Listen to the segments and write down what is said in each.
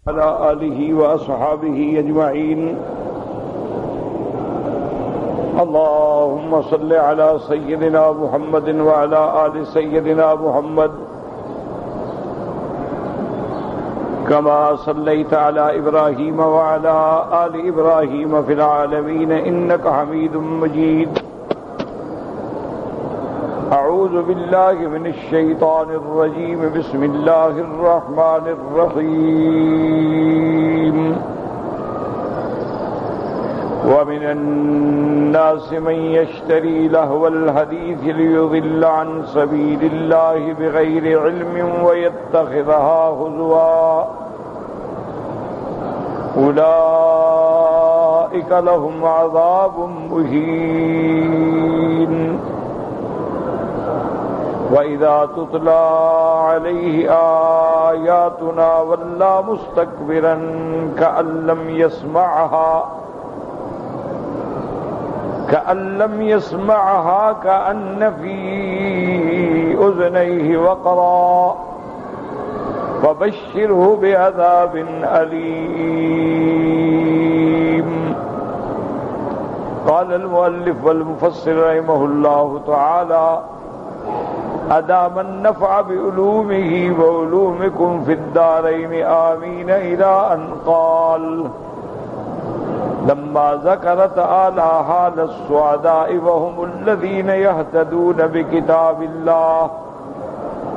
على آله وأصحابه أجمعين. اللهم صل على سيدنا محمد وعلى آل سيدنا محمد كما صليت على إبراهيم وعلى آل إبراهيم في العالمين إنك حميد مجيد. أعوذ بالله من الشيطان الرجيم. بسم الله الرحمن الرحيم. ومن الناس من يشتري لهو الحديث ليضل عن سبيل الله بغير علم ويتخذها هزوا أولئك لهم عذاب مهين. وَإِذَا تُتْلَى عَلَيْهِ آيَاتُنَا وَلَّى مُسْتَكْبِرًا كَأَن لَّمْ يَسْمَعْهَا كَأَنَّ فِي أُذُنَيْهِ وَقْرًا فَبَشِّرْهُ بِعَذَابٍ أَلِيمٍ. قال المؤلف والمفسر رحمه الله تعالى: أدام النفع بعلومه وعلومكم في الدارين آمين، إلى أن قال: لما ذكر تعالى حال السعداء وهم الذين يهتدون بكتاب الله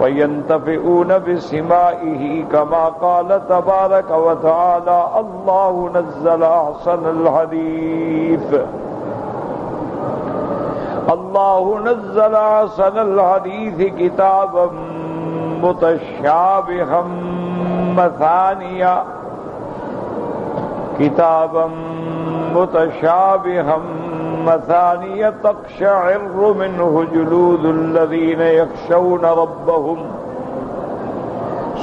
وينتفعون بسمائه، كما قال تبارك وتعالى: الله نزل أحسن الحديث كتابا متشابها مثانية تقشعر منه جلود الذين يخشون ربهم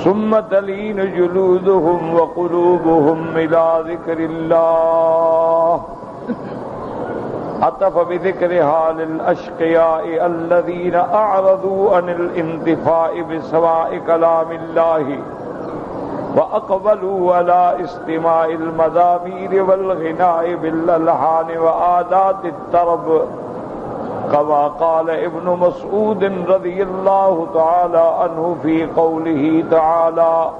ثم تلين جلودهم وقلوبهم إلى ذكر الله. عطف بذكر حال الأشقياء الذين أعرضوا عن الانتفاع بسماع كلام الله وأقبلوا على استماع المزامير والغناء بالألحان وآلات الطرب، كما قال ابن مسعود رضي الله تعالى عنه في قوله تعالى: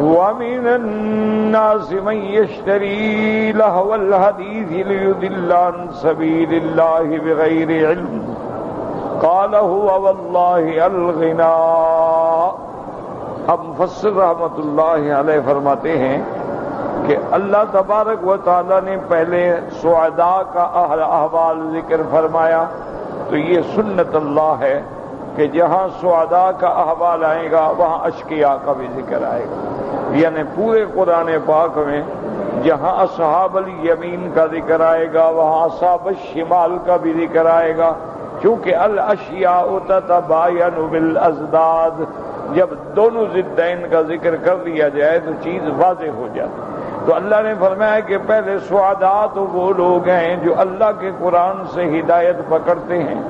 ومن الناس من يشتري لهو الحديث ليضل عن سبيل الله بغير علم، قال هو والله الغنى. اب مفسر رحمۃ اللہ علیہ فرماتے ہیں کہ اللہ تبارک و تعالیٰ نے پہلے سعداء کا احوال ذکر فرمایا، تو یہ سنت اللہ ہے کہ جہاں سعداء کا احوال آئے گا وہاں اشقیاء کا بھی ذکر آئے گا. یعنی پورے قرآن پاک میں جہاں اصحاب الیمین کا ذکر آئے گا وہاں اصحاب الشمال کا بھی ذکر آئے گا، کیونکہ الاشیاء تتباین بالازداد. جب دونوں ضدین کا ذکر کر لیا جائے تو چیز واضح ہو جاتی. تو اللہ نے فرمایا کہ پہلے سعداء تو وہ لوگ ہیں جو اللہ کے قرآن سے ہدایت پکڑتے ہیں،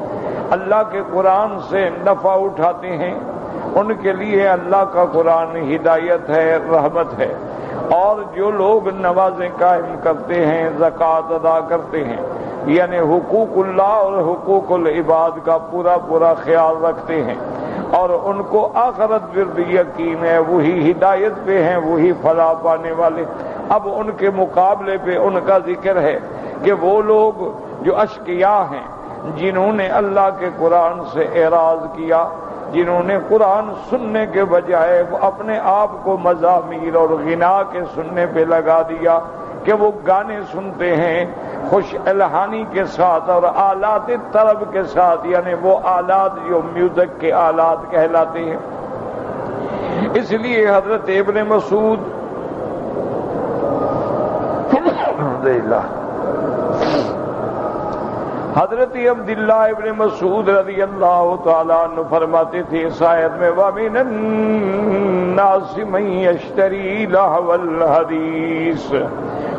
اللہ کے قرآن سے نفع اٹھاتے ہیں، ان کے لیے اللہ کا قرآن ہدایت ہے، رحمت ہے. اور جو لوگ نمازیں قائم کرتے ہیں، زکوٰۃ ادا کرتے ہیں، یعنی حقوق اللہ اور حقوق العباد کا پورا خیال رکھتے ہیں، اور ان کو آخرت پر بھی یقین ہے، وہی ہدایت پہ ہیں، وہی فلاح پانے والے. اب ان کے مقابلے پہ ان کا ذکر ہے کہ وہ لوگ جو اشقیاء ہیں، جنہوں نے اللہ کے قرآن سے اعراض کیا، جنہوں نے قرآن سننے کے بجائے اپنے آپ کو مزامیر اور غنا کے سننے پہ لگا دیا کہ وہ گانے سنتے ہیں خوش الہانی کے ساتھ اور آلات طرب کے ساتھ، یعنی وہ آلات جو میوزک کے آلات کہلاتے ہیں. اس لیے حضرت ابن مسعود حضرت عبداللہ ابن مسعود رضی اللہ تعالیٰ عنہ فرماتے تھے اس آیت میں: وَمِنَ النَّاسِ مَن يَشْتَرِي لَهْوَ الْحَدِيثِ.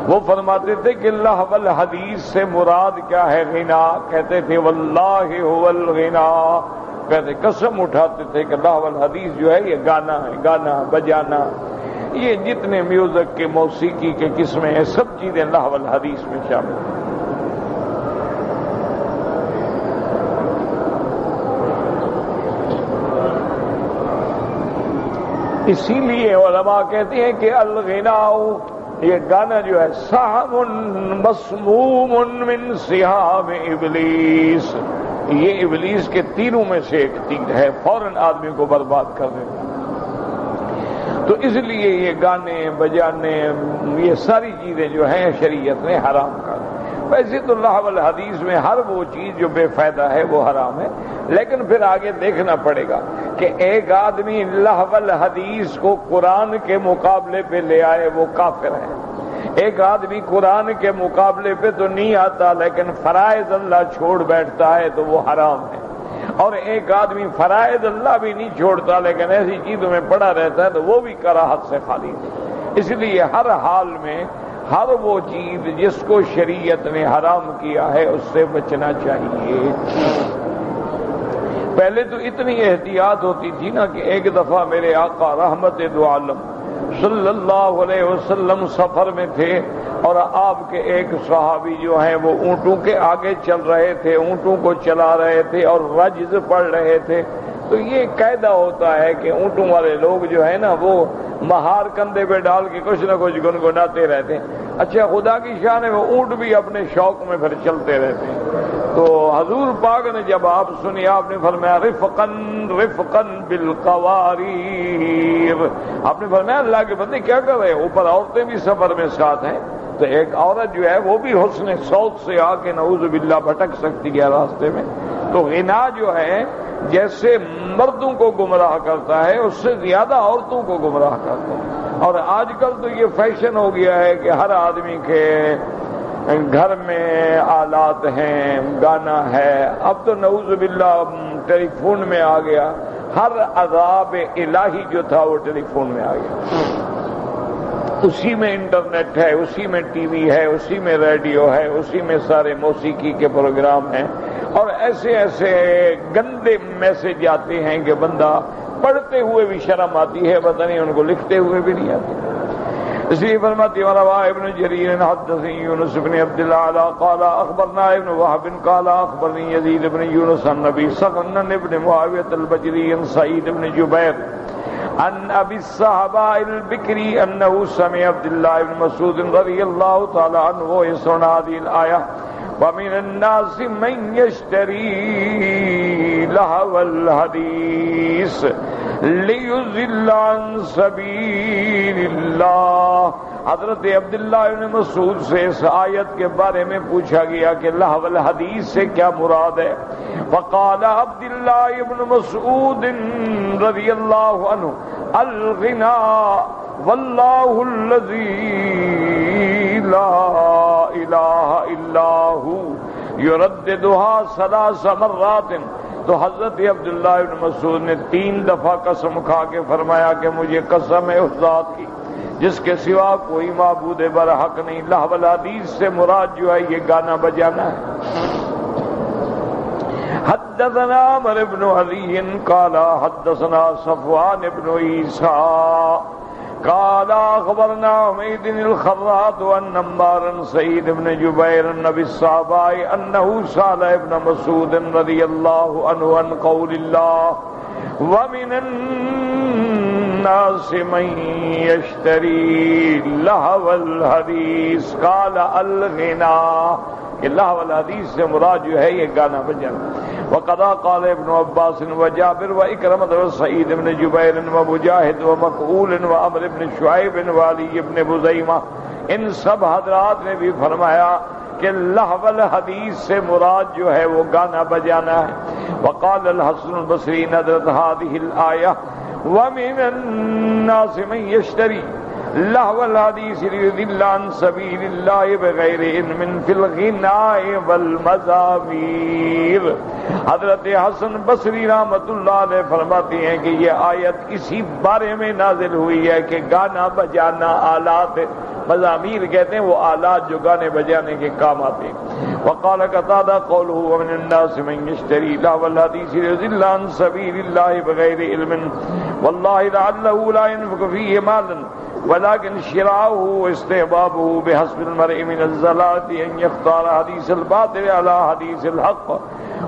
وہ فرماتے تھے کہ لہو الحدیث سے مراد کیا ہے؟ غنا. کہتے تھے واللہ هو الغنا. کہتے قسم اٹھاتے تھے کہ لہو الحدیث جو ہے یہ گانا ہے، گانا بجانا. یہ جتنے میوزک کے موسیقی کے قسمیں ہیں سب چیزیں لہو الحدیث میں شامل ہیں۔ اسی لیے علماء کہتے ہیں کہ الغناء، یہ گانا جو ہے، سہم مسموم من سہام ابلیس، یہ ابلیس کے تیروں میں سے ایک تیر ہے، فوراً آدمی کو برباد کر دیتا۔ تو اس لیے یہ گانے بجانے یہ ساری چیزیں جو ہیں شریعت نے حرام کر دی۔ ویسے تو لہو الحدیث میں ہر وہ چیز جو بے فائدہ ہے وہ حرام ہے، لیکن پھر آگے دیکھنا پڑے گا کہ ایک آدمی لہو الحدیث کو قرآن کے مقابلے پہ لے آئے وہ کافر ہے، ایک آدمی قرآن کے مقابلے پہ تو نہیں آتا لیکن فرائض اللہ چھوڑ بیٹھتا ہے تو وہ حرام ہے، اور ایک آدمی فرائض اللہ بھی نہیں چھوڑتا لیکن ایسی چیزوں میں پڑا رہتا ہے تو وہ بھی کراہت سے خالی ہے۔ اس لیے ہر حال میں ہر وہ چیز جس کو شریعت نے حرام کیا ہے اس سے بچنا چاہیے۔ پہلے تو اتنی احتیاط ہوتی تھی نا کہ ایک دفعہ میرے آقا رحمت دو عالم صلی اللہ علیہ وسلم سفر میں تھے اور آپ کے ایک صحابی جو ہیں وہ اونٹوں کے آگے چل رہے تھے، اونٹوں کو چلا رہے تھے اور رجز پڑھ رہے تھے۔ تو یہ قاعدہ ہوتا ہے کہ اونٹوں والے لوگ جو ہے نا وہ مہار کندھے پہ ڈال کے کچھ نہ کچھ گنگناتے رہتے ہیں۔ اچھا خدا کی شان ہے وہ اونٹ بھی اپنے شوق میں پھر چلتے رہتے ہیں۔ تو حضور پاک نے جب آپ سنی آپ نے فرمایا رفقاً رفقاً بالقواریر، آپ نے فرمایا اللہ کے بندے کیا کر رہے ہیں، اوپر عورتیں بھی سفر میں ساتھ ہیں، تو ایک عورت جو ہے وہ بھی حسن صوت سے آ کے نعوذ باللہ بھٹک سکتی ہے راستے میں۔ تو غنا جو ہے جیسے مردوں کو گمراہ کرتا ہے اس سے زیادہ عورتوں کو گمراہ کرتا ہے، اور آج کل تو یہ فیشن ہو گیا ہے کہ ہر آدمی کے گھر میں آلات ہیں، گانا ہے، اب تو نعوذ باللہ ٹیلی فون میں آ گیا، ہر عذاب الہی جو تھا وہ ٹیلی فون میں آ گیا، اسی میں انٹرنیٹ ہے، اسی میں ٹی وی ہے، اسی میں ریڈیو ہے، اسی میں سارے موسیقی کے پروگرام ہیں، اور ایسے ایسے گندے میسج آتے ہیں کہ بندہ پڑھتے ہوئے بھی شرم آتی ہے، پتہ نہیں ان کو لکھتے ہوئے بھی نہیں آتی۔ اس لیے فرماتی وروى ابن جرير حدثني يونس بن عبد الله قال اخبرنا ابن وهب قال اخبرني يزيد بن يونس عن ابي صخر بن معاويه البجلي عن سعيد بن جبير عن ابي الصحابه البكري انه سمع عبد الله بن مسعود رضي الله تعالى عنه يسمع هذه الايه ومن الناس من يشتري لهو الحديث ليضل عن سبيل الله۔ حضرت عبداللہ بن مسعود سے اس آیت کے بارے میں پوچھا گیا کہ لہو الحدیث سے کیا مراد ہے، فقال عبداللہ بن مسعود رضی اللہ عنہ الغناء واللہ الذی لا الہ الا ہو یرددها 3 مرات۔ تو حضرت عبداللہ بن مسعود نے 3 دفعہ قسم کھا کے فرمایا کہ مجھے قسم ہے اس ذات کی جس کے سوا کوئی معبود برحق نہیں، لہو الحدیث سے مراد جو ہے یہ گانا بجانا ہے۔ حدثنا عمر بن علی قال حدثنا صفوان بن عیسیٰ قال اخبرنا حمید الخراط عن عمار سعید بن جبیر النبی الصحابہ انه سأل ابن مسعود رضی اللہ عنہ عن قول اللہ ومن الناس من يشتري لهو الحديث قال الغناء، کہ لہو الحدیث سے مراد جو ہے یہ گانا بجانا۔ وقضا قال ابن عباس وجابر واکرمۃ وسعید بن جبیر ومجاہد ومقعول وعمر بن شعیب وعلی بن بزیمہ، ان سب حضرات نے بھی فرمایا کہ لہو الحدیث سے مراد جو ہے وہ گانا بجانا ہے۔ وقال الحسن البصری نظرت هذه الآیہ ومن الناس من يشتري لهو الحديث ليضل عن سبيل الله بغير علم في الغناء والمزامير۔ حضرت حسن بصری رحمۃ اللہ علیہ فرماتے ہیں کہ یہ آیت اسی بارے میں نازل ہوئی ہے کہ گانا بجانا آلات، مزامیر کہتے ہیں وہ آلات جو گانے بجانے کے کام آتے ہیں۔ وقال قتادہ قوله ومن الناس من يشتري لهو الحديث ليضل عن سبيل الله بغير علم والله لعله لا ينفق فيه مالا ولكن شراؤه واستحبابه بحسب المرء من الزلات أن يختار حديث الباطل على حديث الحق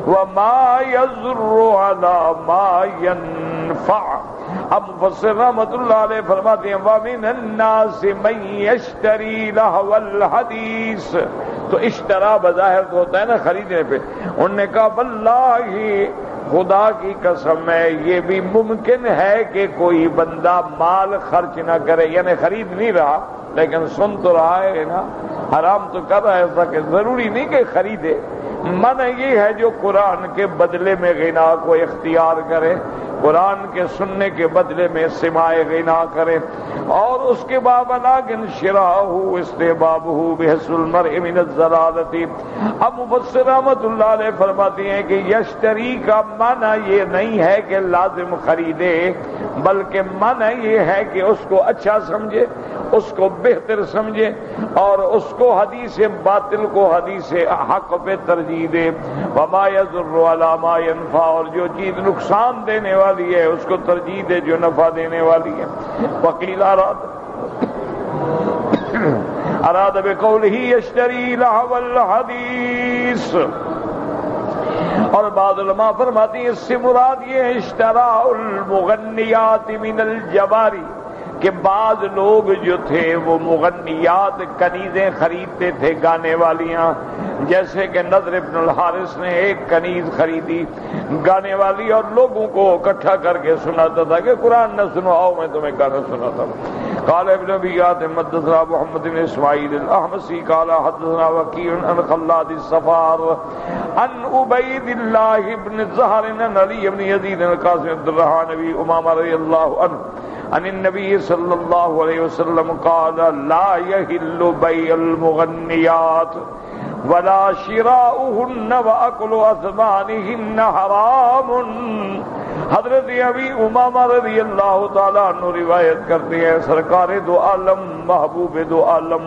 وما يضر على ما ينفع. اب مفسر رحمۃ اللہ علیہ فرماتے ہیں وَمِنَ النَّاسِ مَن يَشْتَرِي لَهْوَ الْحَدِيثِ، تو اشترا بظاہر تو ہوتا ہے نا خریدنے پہ. انہوں نے کہا واللہ خدا کی قسم ہے یہ بھی ممکن ہے کہ کوئی بندہ مال خرچ نہ کرے، یعنی خرید نہیں رہا لیکن سن تو رہا ہے نا، حرام تو کر رہا ہے، ایسا کہ ضروری نہیں کہ خریدے. منع یہ ہے جو قرآن کے بدلے میں غنا کو اختیار کرے، قرآن کے سننے کے بدلے میں سماع غنا کرے. اور اس کے بعد لیکن شراءہ استحبابہ بحسب المرء من الضلالۃ. اب مفسر رحمۃ اللہ علیہ فرماتے ہیں کہ یشتری کا معنی یہ نہیں ہے کہ لازم خریدے، بلکہ معنی یہ ہے کہ اس کو اچھا سمجھے، اس کو بہتر سمجھے اور اس کو حدیث باطل کو حدیث حق پہ ترجیح دے. وما يضر على ما ينفع، اور جو چیز نقصان دینے والی ہے اس کو ترجیح دے جو نفع دینے والی ہے. وقیل اراد بقوله يشتري لهو الحديث. اور بعض علماء فرماتی ہیں اس سے مراد یہ اشتراء المغنیات من الجواری، کہ بعض لوگ جو تھے وہ مغنیات کنیزیں خریدتے تھے، گانے والیاں. جیسے کہ نضر ابن الحارث نے ایک کنیز خریدی گانے والی اور لوگوں کو اکٹھا کر کے سناتا تھا کہ قرآن نہ سنو، آؤ میں تمہیں گانا سناتا ہوں. قال ابن ابی حاتم حدثنا محمد بن اسماعیل الاحمسی قال حدثنا وکیع عن خلاد الصفار عن عبید اللہ بن زہر عن علی بن یزید القاسم عبد الرحمن ابی امامہ رضی اللہ عنہ عن النبی صلی اللہ علیہ وسلم قال لا يحل بیع المغنیات ولا شراؤهن واكل اثمانهن حرام. حضرت ابی امامہ رضی اللہ تعالیٰ عنہ روایت کرتے ہیں سرکار دو عالم محبوب دو عالم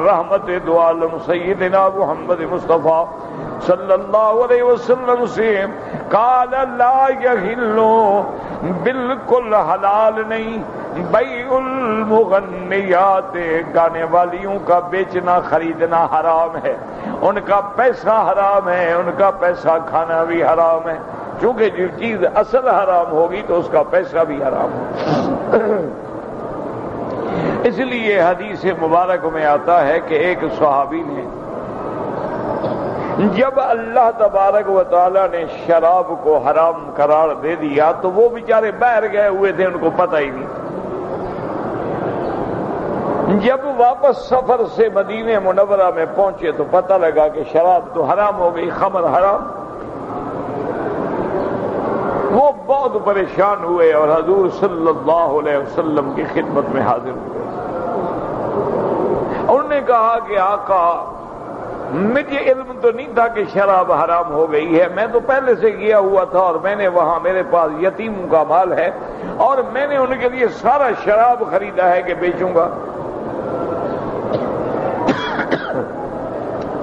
رحمت دو عالم سیدنا محمد مصطفیٰ صلی اللہ علیہ وسلم سے قال لا يحل، بالکل حلال نہیں، بیع المغنیات، گانے والیوں کا بیچنا خریدنا حرام ہے، ان کا پیسہ حرام ہے، ان کا پیسہ کھانا بھی حرام ہے. چونکہ جو چیز اصل حرام ہوگی تو اس کا پیسہ بھی حرام ہوگا. اس لیے حدیث مبارک میں آتا ہے کہ ایک صحابی نے جب اللہ تبارک و تعالی نے شراب کو حرام قرار دے دیا تو وہ بیچارے باہر گئے ہوئے تھے، ان کو پتہ ہی نہیں. جب واپس سفر سے مدینہ منورہ میں پہنچے تو پتہ لگا کہ شراب تو حرام ہو گئی، خمر حرام. وہ بہت پریشان ہوئے اور حضور صلی اللہ علیہ وسلم کی خدمت میں حاضر ہوئے. انہوں نے کہا کہ آقا مجھے علم تو نہیں تھا کہ شراب حرام ہو گئی ہے، میں تو پہلے سے گیا ہوا تھا اور میں نے وہاں میرے پاس یتیموں کا مال ہے اور میں نے ان کے لیے سارا شراب خریدا ہے کہ بیچوں گا.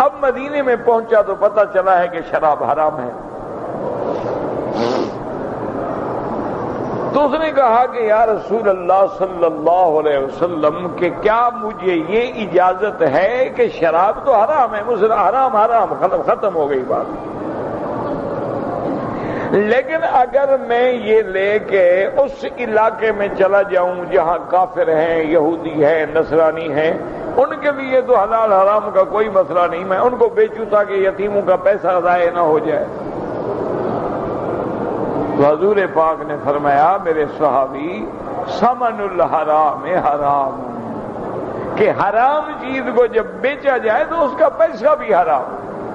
اب مدینے میں پہنچا تو پتہ چلا ہے کہ شراب حرام ہے. تو اس نے کہا کہ یا رسول اللہ صلی اللہ علیہ وسلم کہ کیا مجھے یہ اجازت ہے کہ شراب تو حرام ہے، مجھے حرام حرام ختم ہو گئی بات، لیکن اگر میں یہ لے کے اس علاقے میں چلا جاؤں جہاں کافر ہیں، یہودی ہیں، نصرانی ہیں، ان کے لیے تو حلال حرام کا کوئی مسئلہ نہیں، میں ان کو بیچوں تاکہ یتیموں کا پیسہ ضائع نہ ہو جائے. تو حضور پاک نے فرمایا میرے صحابی ثمن الحرام حرام، کہ حرام چیز کو جب بیچا جائے تو اس کا پیسہ بھی حرام،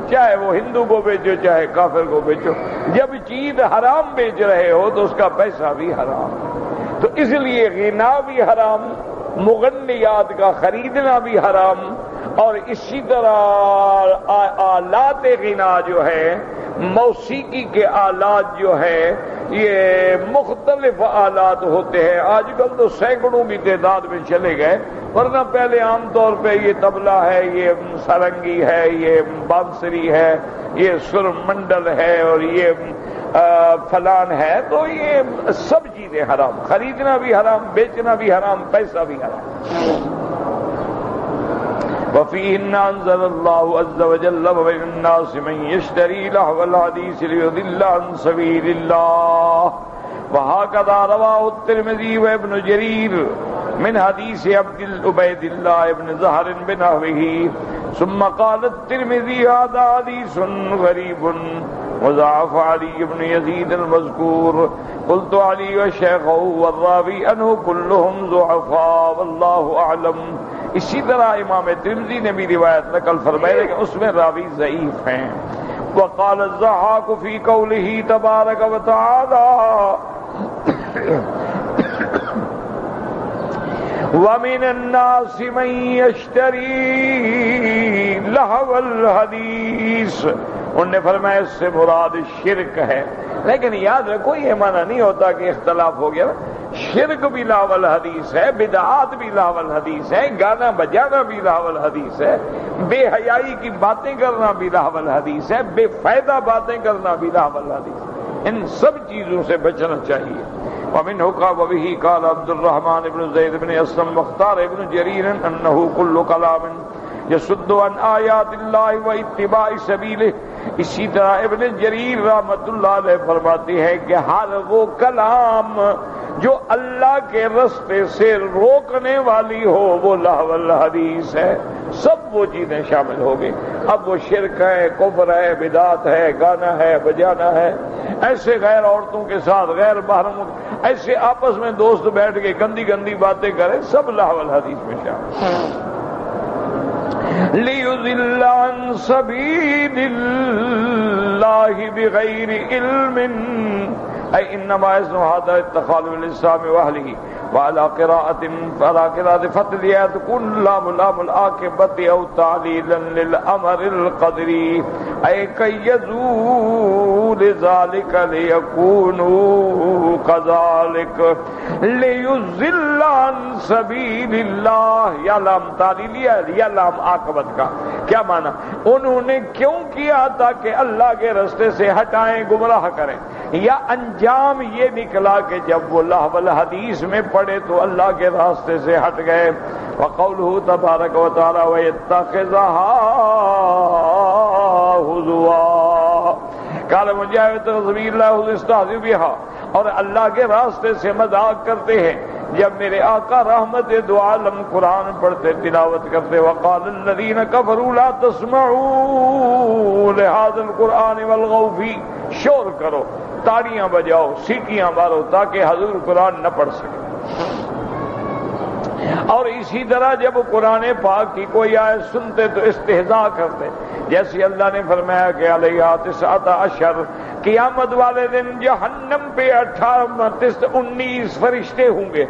چاہے وہ ہندو کو بیچو چاہے کافر کو بیچو، جب چیز حرام بیچ رہے ہو تو اس کا پیسہ بھی حرام. تو اس لیے غنا بھی حرام، مغنیات کا خریدنا بھی حرام، اور اسی طرح آلات غنا جو ہے، موسیقی کے آلات جو ہے، یہ مختلف آلات ہوتے ہیں. آج کل تو سینکڑوں کی تعداد میں چلے گئے، ورنہ پہلے عام طور پہ یہ طبلہ ہے، یہ سرنگی ہے، یہ بانسری ہے، یہ سر منڈل ہے اور یہ فلان ہے تو یہ سب چیزیں حرام، خریدنا بھی حرام، بیچنا بھی حرام، پیسہ بھی حرام۔ وَفِيهِنَّ أَنزَلَ اللَّهُ عَزَّ وَجَلَّ وَمِنَ النَّاسِ مَن يَشْتَرِي لَهْوَ الْحَدِيثِ لِيُضِلَّ عَن سَبِيلِ اللَّهِ وَهَكَذَا رواه الترمذي وابن جرير من حديث عبيد الله بن زهر بنحوه ثم قال الترمذي هذا حديث غريب وضعف علي بن يزيد المذكور قلت علي وشيخه والراوي عنه كلهم ضعفاء والله أعلم۔ اسی طرح امام ترمذی نے بھی روایت نقل فرمائی لیکن اس میں راوی ضعیف ہیں۔ وقال الضحاك في قوله تبارك وتعالى وَمِنَ النَّاسِ مَن يَشْتَرِي لَهْوَ الْحَدِيثِ، انہوں نے فرمایا اس سے مراد شرک ہے، لیکن یاد رکھو یہ معنی نہیں ہوتا کہ اختلاف ہو گیا، شرک بھی لہو الحدیث ہے، بدعات بھی لہو الحدیث ہے، گانا بجانا بھی لہو الحدیث ہے، بے حیائی کی باتیں کرنا بھی لہو الحدیث ہے، بے فائدہ باتیں کرنا بھی لہو الحدیث ہے، ان سب چیزوں سے بچنا چاہیے۔ ومنه قال وبه قال عبد الرحمن بن زيد بن اسلم واختار ابن جرير انه كل كلام يصد عن آیات اللہ واتباع سبیلہ۔ اسی طرح ابن جریر رحمۃ اللہ علیہ فرماتے ہیں کہ ہر وہ کلام جو اللہ کے رستے سے روکنے والی ہو وہ لہو الحدیث ہے، سب وہ چیزیں شامل ہو گئی۔ اب وہ شرک ہے، کفر ہے، بدعت ہے، گانا ہے، بجانا ہے، ایسے غیر عورتوں کے ساتھ غیر محرم ایسے آپس میں دوست بیٹھ کے گندی گندی باتیں کریں، سب لہو الحدیث میں شامل۔ لِيُضِلَّ عَن سَبِيلِ اللَّهِ بِغَيْرِ عِلْمٍ أي إنما يصنع هذا التخاذل للإسلام وأهله وعلى قراءة فتح تكون لام العاقبة أو تعليلا للأمر القدري أي كي يزول ذلك ليكونوا كذلك ليضل عن سبيل الله۔ یا لام تعلیلیہ یا لام عاقبت کا کیا معنی؟ انہوں نے کیوں کیا تاکہ اللہ کے راستے سے ہٹائیں، گمراہ کریں، یا انجام یہ نکلا کہ جب وہ لہو الحدیث میں پڑے تو اللہ کے راستے سے ہٹ گئے۔ وقولہ تبارک و تعالی وَيَتَّخِذَهَا هُزُوًا قال مجاہد رضی اللہ استہزئ بہا، اور اللہ کے راستے سے مذاق کرتے ہیں۔ جب میرے آقا رحمت دو عالم قرآن پڑھتے تلاوت کرتے وقال الذین کفروا لا تسمعوا لهذا القرآن والغوا فیہ، شور کرو، تاڑیاں بجاؤ، سیٹیاں مارو تاکہ حضور قرآن نہ پڑھ سکے۔ اور اسی طرح جب قرآن پاک کی کوئی آیت سنتے تو استہزاء کرتے، جیسے اللہ نے فرمایا کہ علیہا 19 قیامت والے دن جہنم پہ 19 فرشتے ہوں گے۔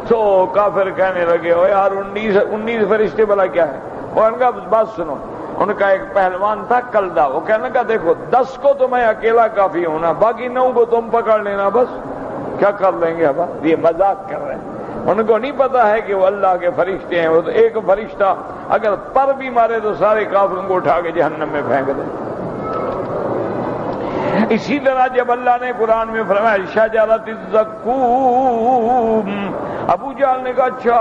تو کافر کہنے لگے او یار 19 فرشتے بلا کیا ہے؟ اور ان کا بات سنو، ان کا ایک پہلوان تھا کلدہ، وہ کہنے لگا دیکھو 10 کو تو میں اکیلا کافی ہوں نا، باقی 9 کو تم پکڑ لینا، بس کیا کر لیں گے اب؟ یہ مذاق کر رہے ہیں، ان کو نہیں پتا ہے کہ وہ اللہ کے فرشتے ہیں۔ وہ تو ایک فرشتہ اگر پر بھی مارے تو سارے کافروں کو اٹھا کے جہنم میں پھینک دے۔ اسی طرح جب اللہ نے قرآن میں فرمایا شجرۃ الزقوم، ابو جہل نے کہا اچھا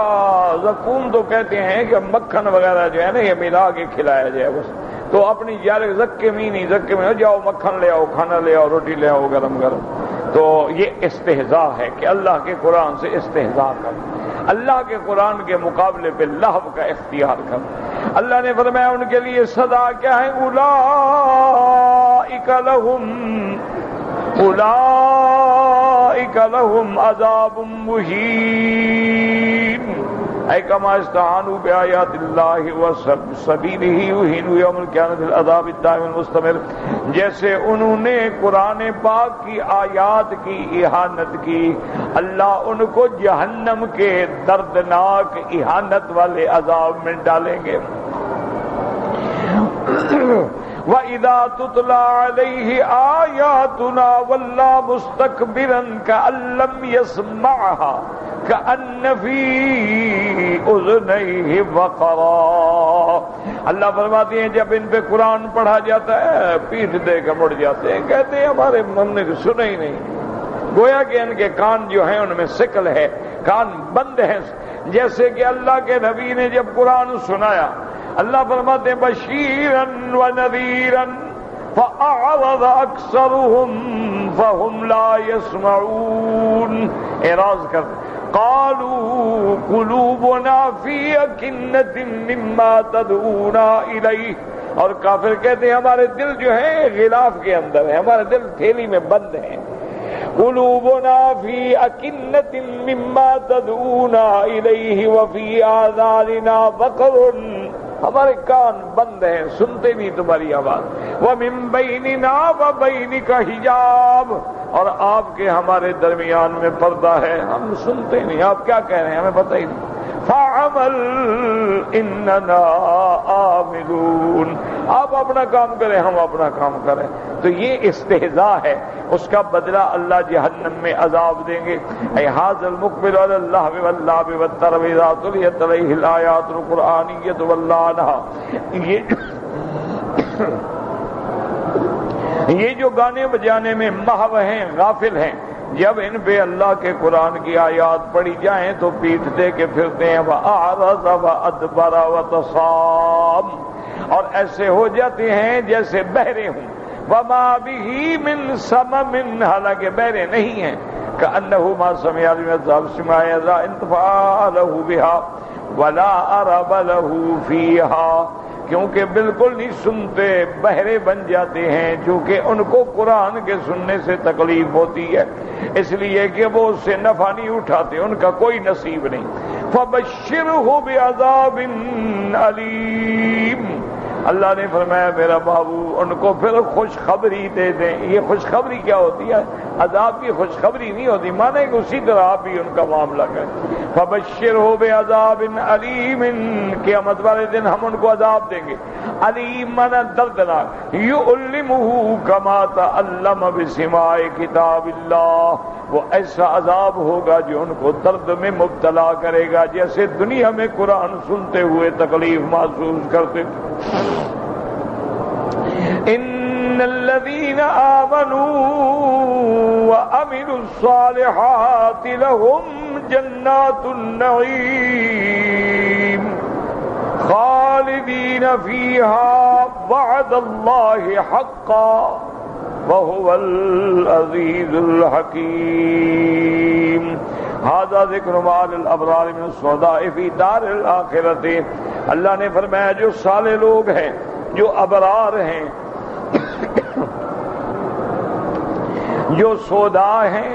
زقوم تو کہتے ہیں کہ مکھن وغیرہ جو ہے نا یہ ملا کے کھلایا جائے بس، تو اپنی زکے میں جاؤ مکھن لے آؤ، کھانا لے آؤ، روٹی لے آؤ گرم گرم۔ تو یہ استہزاء ہے کہ اللہ کے قرآن سے استہزاء کر، اللہ کے قرآن کے مقابلے پہ لہو کا اختیار کر۔ اللہ نے فرمایا ان کے لیے سزا کیا ہے؟ اولئک لہم عذاب مہین اے کما استعانوا بآیات اللہ وسبیلہ یہینوا یوم القیامۃ العذاب الدائم المستمر، جیسے انہوں نے قرآن پاک کی آیات کی اہانت کی، اللہ ان کو جہنم کے دردناک اہانت والے عذاب میں ڈالیں گے۔ وَإِذَا تُتْلَى عَلَيْهِ آيَاتُنَا وَلَّى مُسْتَكْبِرًا كَأَن لَّمْ يَسْمَعْهَا کأن فی اذنیہ وقرا۔ اللہ فرماتے ہیں جب ان پہ قرآن پڑھا جاتا ہے پیٹھ دے کے مڑ جاتے ہیں، کہتے ہیں ہمارے من نے سنا ہی نہیں، گویا کہ ان کے کان جو ہیں ان میں سکل ہے، کان بند ہیں۔ جیسے کہ اللہ کے نبی نے جب قرآن سنایا، اللہ فرماتے ہیں بشیرن و نذیرن فأعرض أكثرهم فهم لا يسمعون، اعراض کرتے قالوا قلوبنا في أكنة مما تدعونا إليه، اور کافر کہتے ہیں ہمارے دل جو ہیں غلاف کے اندر ہے، ہمارے دل تھیلی میں بند ہیں۔ قلوبنا في أكنة مما تدعونا إليه وفي آذاننا وقر، ہمارے کان بند ہیں، سنتے نہیں تمہاری آواز۔ وَمِن بَيْنِنَا وَبَيْنِكَ حِجَابٌ، اور آپ کے ہمارے درمیان میں پردہ ہے، ہم سنتے نہیں، آپ کیا کہہ رہے ہیں ہمیں پتہ ہی نہیں۔ فَعَمَلْ إِنَّنَا عَامِلُونَ، آپ اپنا کام کریں ہم اپنا کام کریں۔ تو یہ استہزاء ہے، اس کا بدلہ اللہ جہنم میں عذاب دیں گے۔ اے ھذا المقبل علی اللہ واللعب والتربیۃ تلیت علیہ الآیات القرآنیۃ واللعنہ، یہ جو گانے بجانے میں محو ہیں، غافل ہیں، جب ان پہ اللہ کے قرآن کی آیات پڑھی جائیں تو پیٹھ دے کے پھرتے ہیں، وَأَعْرَضَ وَأَدْبَرَ وَتَصَامَ، اور ایسے ہو جاتے ہیں جیسے بہرے ہوں۔ وَمَا بِهِ مِن سَمَمٍ، حالانکہ بہرے نہیں ہیں۔ كَأَنَّهُ مَا سَمِعَ بِمَثَابِ سِمَاعِ ذَا انتفاع لَهُ بِهَا وَلَا أَرَبَ لَهُ فِيهَا، کیونکہ بالکل نہیں سنتے، بہرے بن جاتے ہیں، چونکہ ان کو قرآن کے سننے سے تکلیف ہوتی ہے، اس لیے کہ وہ اس سے نفع نہیں اٹھاتے، ان کا کوئی نصیب نہیں۔ فَبَشِّرْهُ بِعَذَابٍ أَلِيمٍ، اللہ نے فرمایا میرا بابو ان کو پھر خوشخبری دے دیں۔ یہ خوشخبری کیا ہوتی ہے؟ عذاب کی خوشخبری نہیں ہوتی، مانے کہ اسی طرح آپ بھی ان کا معاملہ کریں۔ فَبَشِّرْهُ بِعَذَابٍ أَلِيمٍ، قیامت والے دن ہم ان کو عذاب دیں گے۔ علیم مانا دردناک، یعلمہ کما تعلم بسماع کتاب اللہ، وہ ایسا عذاب ہوگا جو ان کو درد میں مبتلا کرے گا جیسے دنیا میں قرآن سنتے ہوئے تکلیف محسوس کرتے۔ ان الذين آمنوا وعملوا الصالحات لهم جنات النعيم خالدين فيها وعد الله حقا وهو العزيز الحكيم۔ هذا ذکر مال الابرار من السعداء في دار الآخرة، اللہ نے فرمایا جو صالح لوگ ہیں، جو ابرار ہیں، جو سودا ہیں،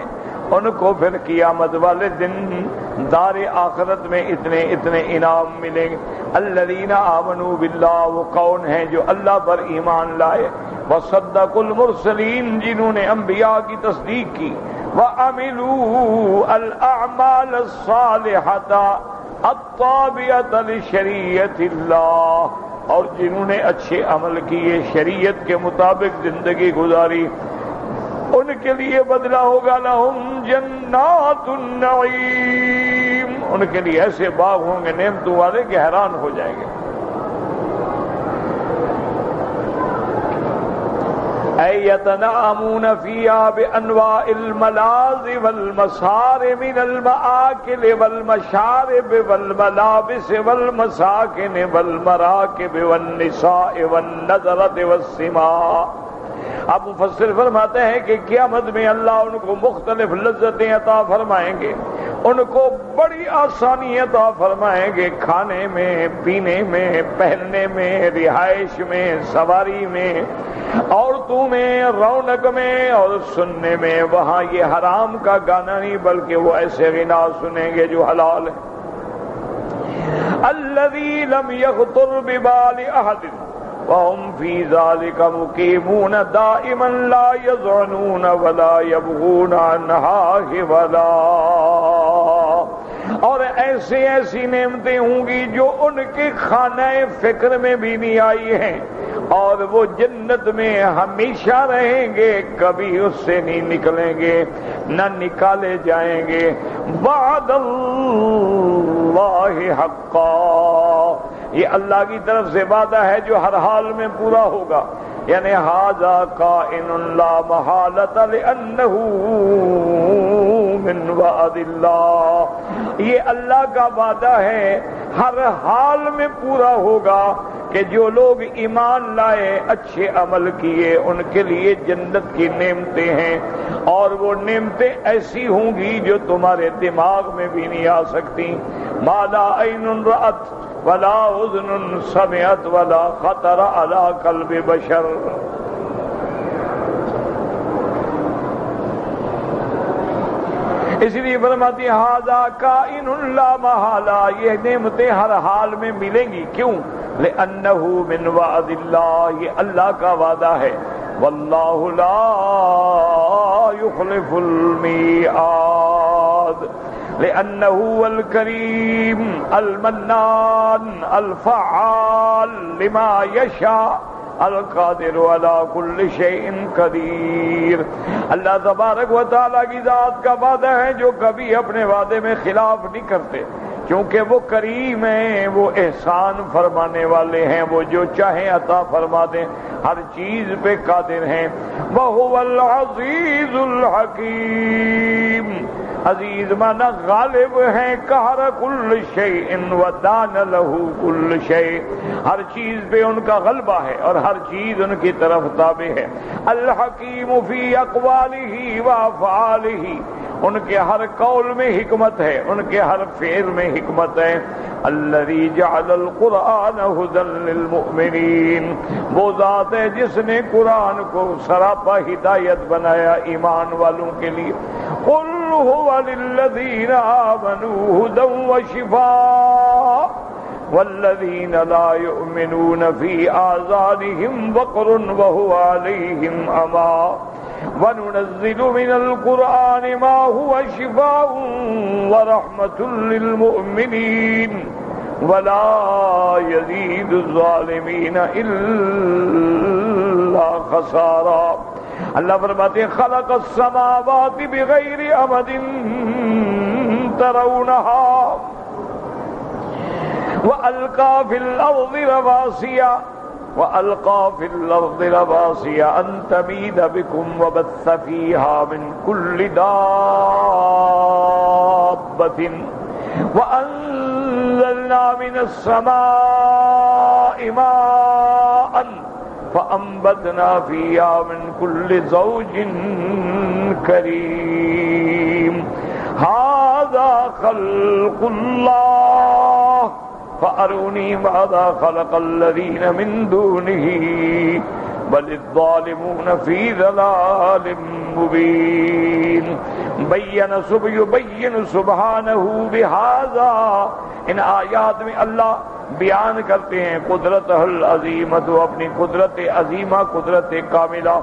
ان کو پھر قیامت والے دن دار آخرت میں اتنے اتنے انعام ملیں گے۔ الذین آمنوا باللہ، وہ کون ہیں جو اللہ پر ایمان لائے، وصدقوا المرسلین، جنہوں نے انبیاء کی تصدیق کی، وعملوا الاعمال الصالحۃ التابعۃ لشریعۃ اللہ، اور جنہوں نے اچھے عمل کیے، شریعت کے مطابق زندگی گزاری، ان کے لیے بدلہ ہوگا لہم جنات النعیم، ان کے لیے ایسے باغ ہوں گے نعمتوں والے کہ حیران ہو جائیں گے۔ یتنعمون فیہا بانواع الملاذ والمسار من المآکل والمشارب والملابس والمساکن والمراکب والنساء والنظرۃ والسماء۔ اب مفسر فرماتے ہیں کہ قیامت میں اللہ ان کو مختلف لذتیں عطا فرمائیں گے، ان کو بڑی آسانی عطا فرمائیں گے، کھانے میں، پینے میں، پہننے میں، رہائش میں، سواری میں، عورتوں میں، رونق میں اور سننے میں۔ وہاں یہ حرام کا گانا نہیں بلکہ وہ ایسے غنا سنیں گے جو حلال ہے۔ الذی لم یخطر ببال احد وهم فی ذلک مقیمون دائما لا یذعنون ولا یبغون عنہا حولا۔ اور ایسی ایسی نعمتیں ہوں گی جو ان کے خانہ فکر میں بھی نہیں آئی ہیں، اور وہ جنت میں ہمیشہ رہیں گے، کبھی اس سے نہیں نکلیں گے، نہ نکالے جائیں گے۔ وعد اللہ حقا، یہ اللہ کی طرف سے وعدہ ہے جو ہر حال میں پورا ہوگا، یعنی ھذا کائن لا محالۃ لأنہ من وعد اللہ، یہ اللہ کا وعدہ ہے ہر حال میں پورا ہوگا کہ جو لوگ ایمان لائے، اچھے عمل کیے، ان کے لیے جنت کی نعمتیں ہیں، اور وہ نعمتیں ایسی ہوں گی جو تمہارے دماغ میں بھی نہیں آ سکتی۔ ما لا عین رأت ولا اذن سمعت ولا خطر علی قلب بشر۔ اس لیے فرماتی ھذا کائن لا محالہ، یہ نعمتیں ہر حال میں ملیں گی، کیوں؟ لأنہ من وعد اللہ، یہ اللہ کا وعدہ ہے، واللہ لا یخلف المیعاد، لأنہ هو الکریم المنان الفعال لما یشاء القادر علی کل شیء قدیر۔ اللہ تبارک و تعالیٰ کی ذات کا وعدہ ہے جو کبھی اپنے وعدے میں خلاف نہیں کرتے، کیونکہ وہ کریم ہیں، وہ احسان فرمانے والے ہیں، وہ جو چاہیں عطا فرما دیں، ہر چیز پہ قادر ہیں۔ وَهُوَ الْعَزِيزُ الْحَكِيمُ، عزیز مانا غالب ہیں، قہر کل شیء ودان لہ کل شیء، ہر چیز پہ ان کا غلبہ ہے اور ہر چیز ان کی طرف تابع ہے۔ الحکیم فی اقوالہ وافعالہ، ان کے ہر قول میں حکمت ہے، ان کے ہر فعل میں حکمت ہے۔ الذی جعل القرآن ھدی للمؤمنین، وہ ذات ہے جس نے قرآن کو سراپا ہدایت بنایا ایمان والوں کے لیے۔ قل ھو للذین آمنوا ھدی وشفاء والذین لا یؤمنون فی آذانہم وقر وہو علیہم عمی وَنُنَزِّلُ مِنَ الْقُرْآنِ مَا هُوَ شِفَاءٌ وَرَحْمَةٌ لِّلْمُؤْمِنِينَ وَلَا يَزِيدُ الظَّالِمِينَ إِلَّا خَسَارًا۔ اللہ فرماتے ہیں خَلَقَ السَّمَاوَاتِ بِغَيْرِ عَمَدٍ تَرَوْنَهَا وَأَلْقَى فِي الْأَرْضِ رَوَاسِيَ أن تميد بكم وبث فيها من كل دابة وأنزلنا من السماء ماء فأنبتنا فيها من كل زوج كريم هذا خلق الله فأروني ماذا خلق الذين من دونه بل الظالمون في ضلال مبين۔ يبين سبحانه بهذا، ان آیات میں اللہ بیان کرتے ہیں قدرت العظیمت، اپنی قدرت عظیمہ، قدرت کاملہ،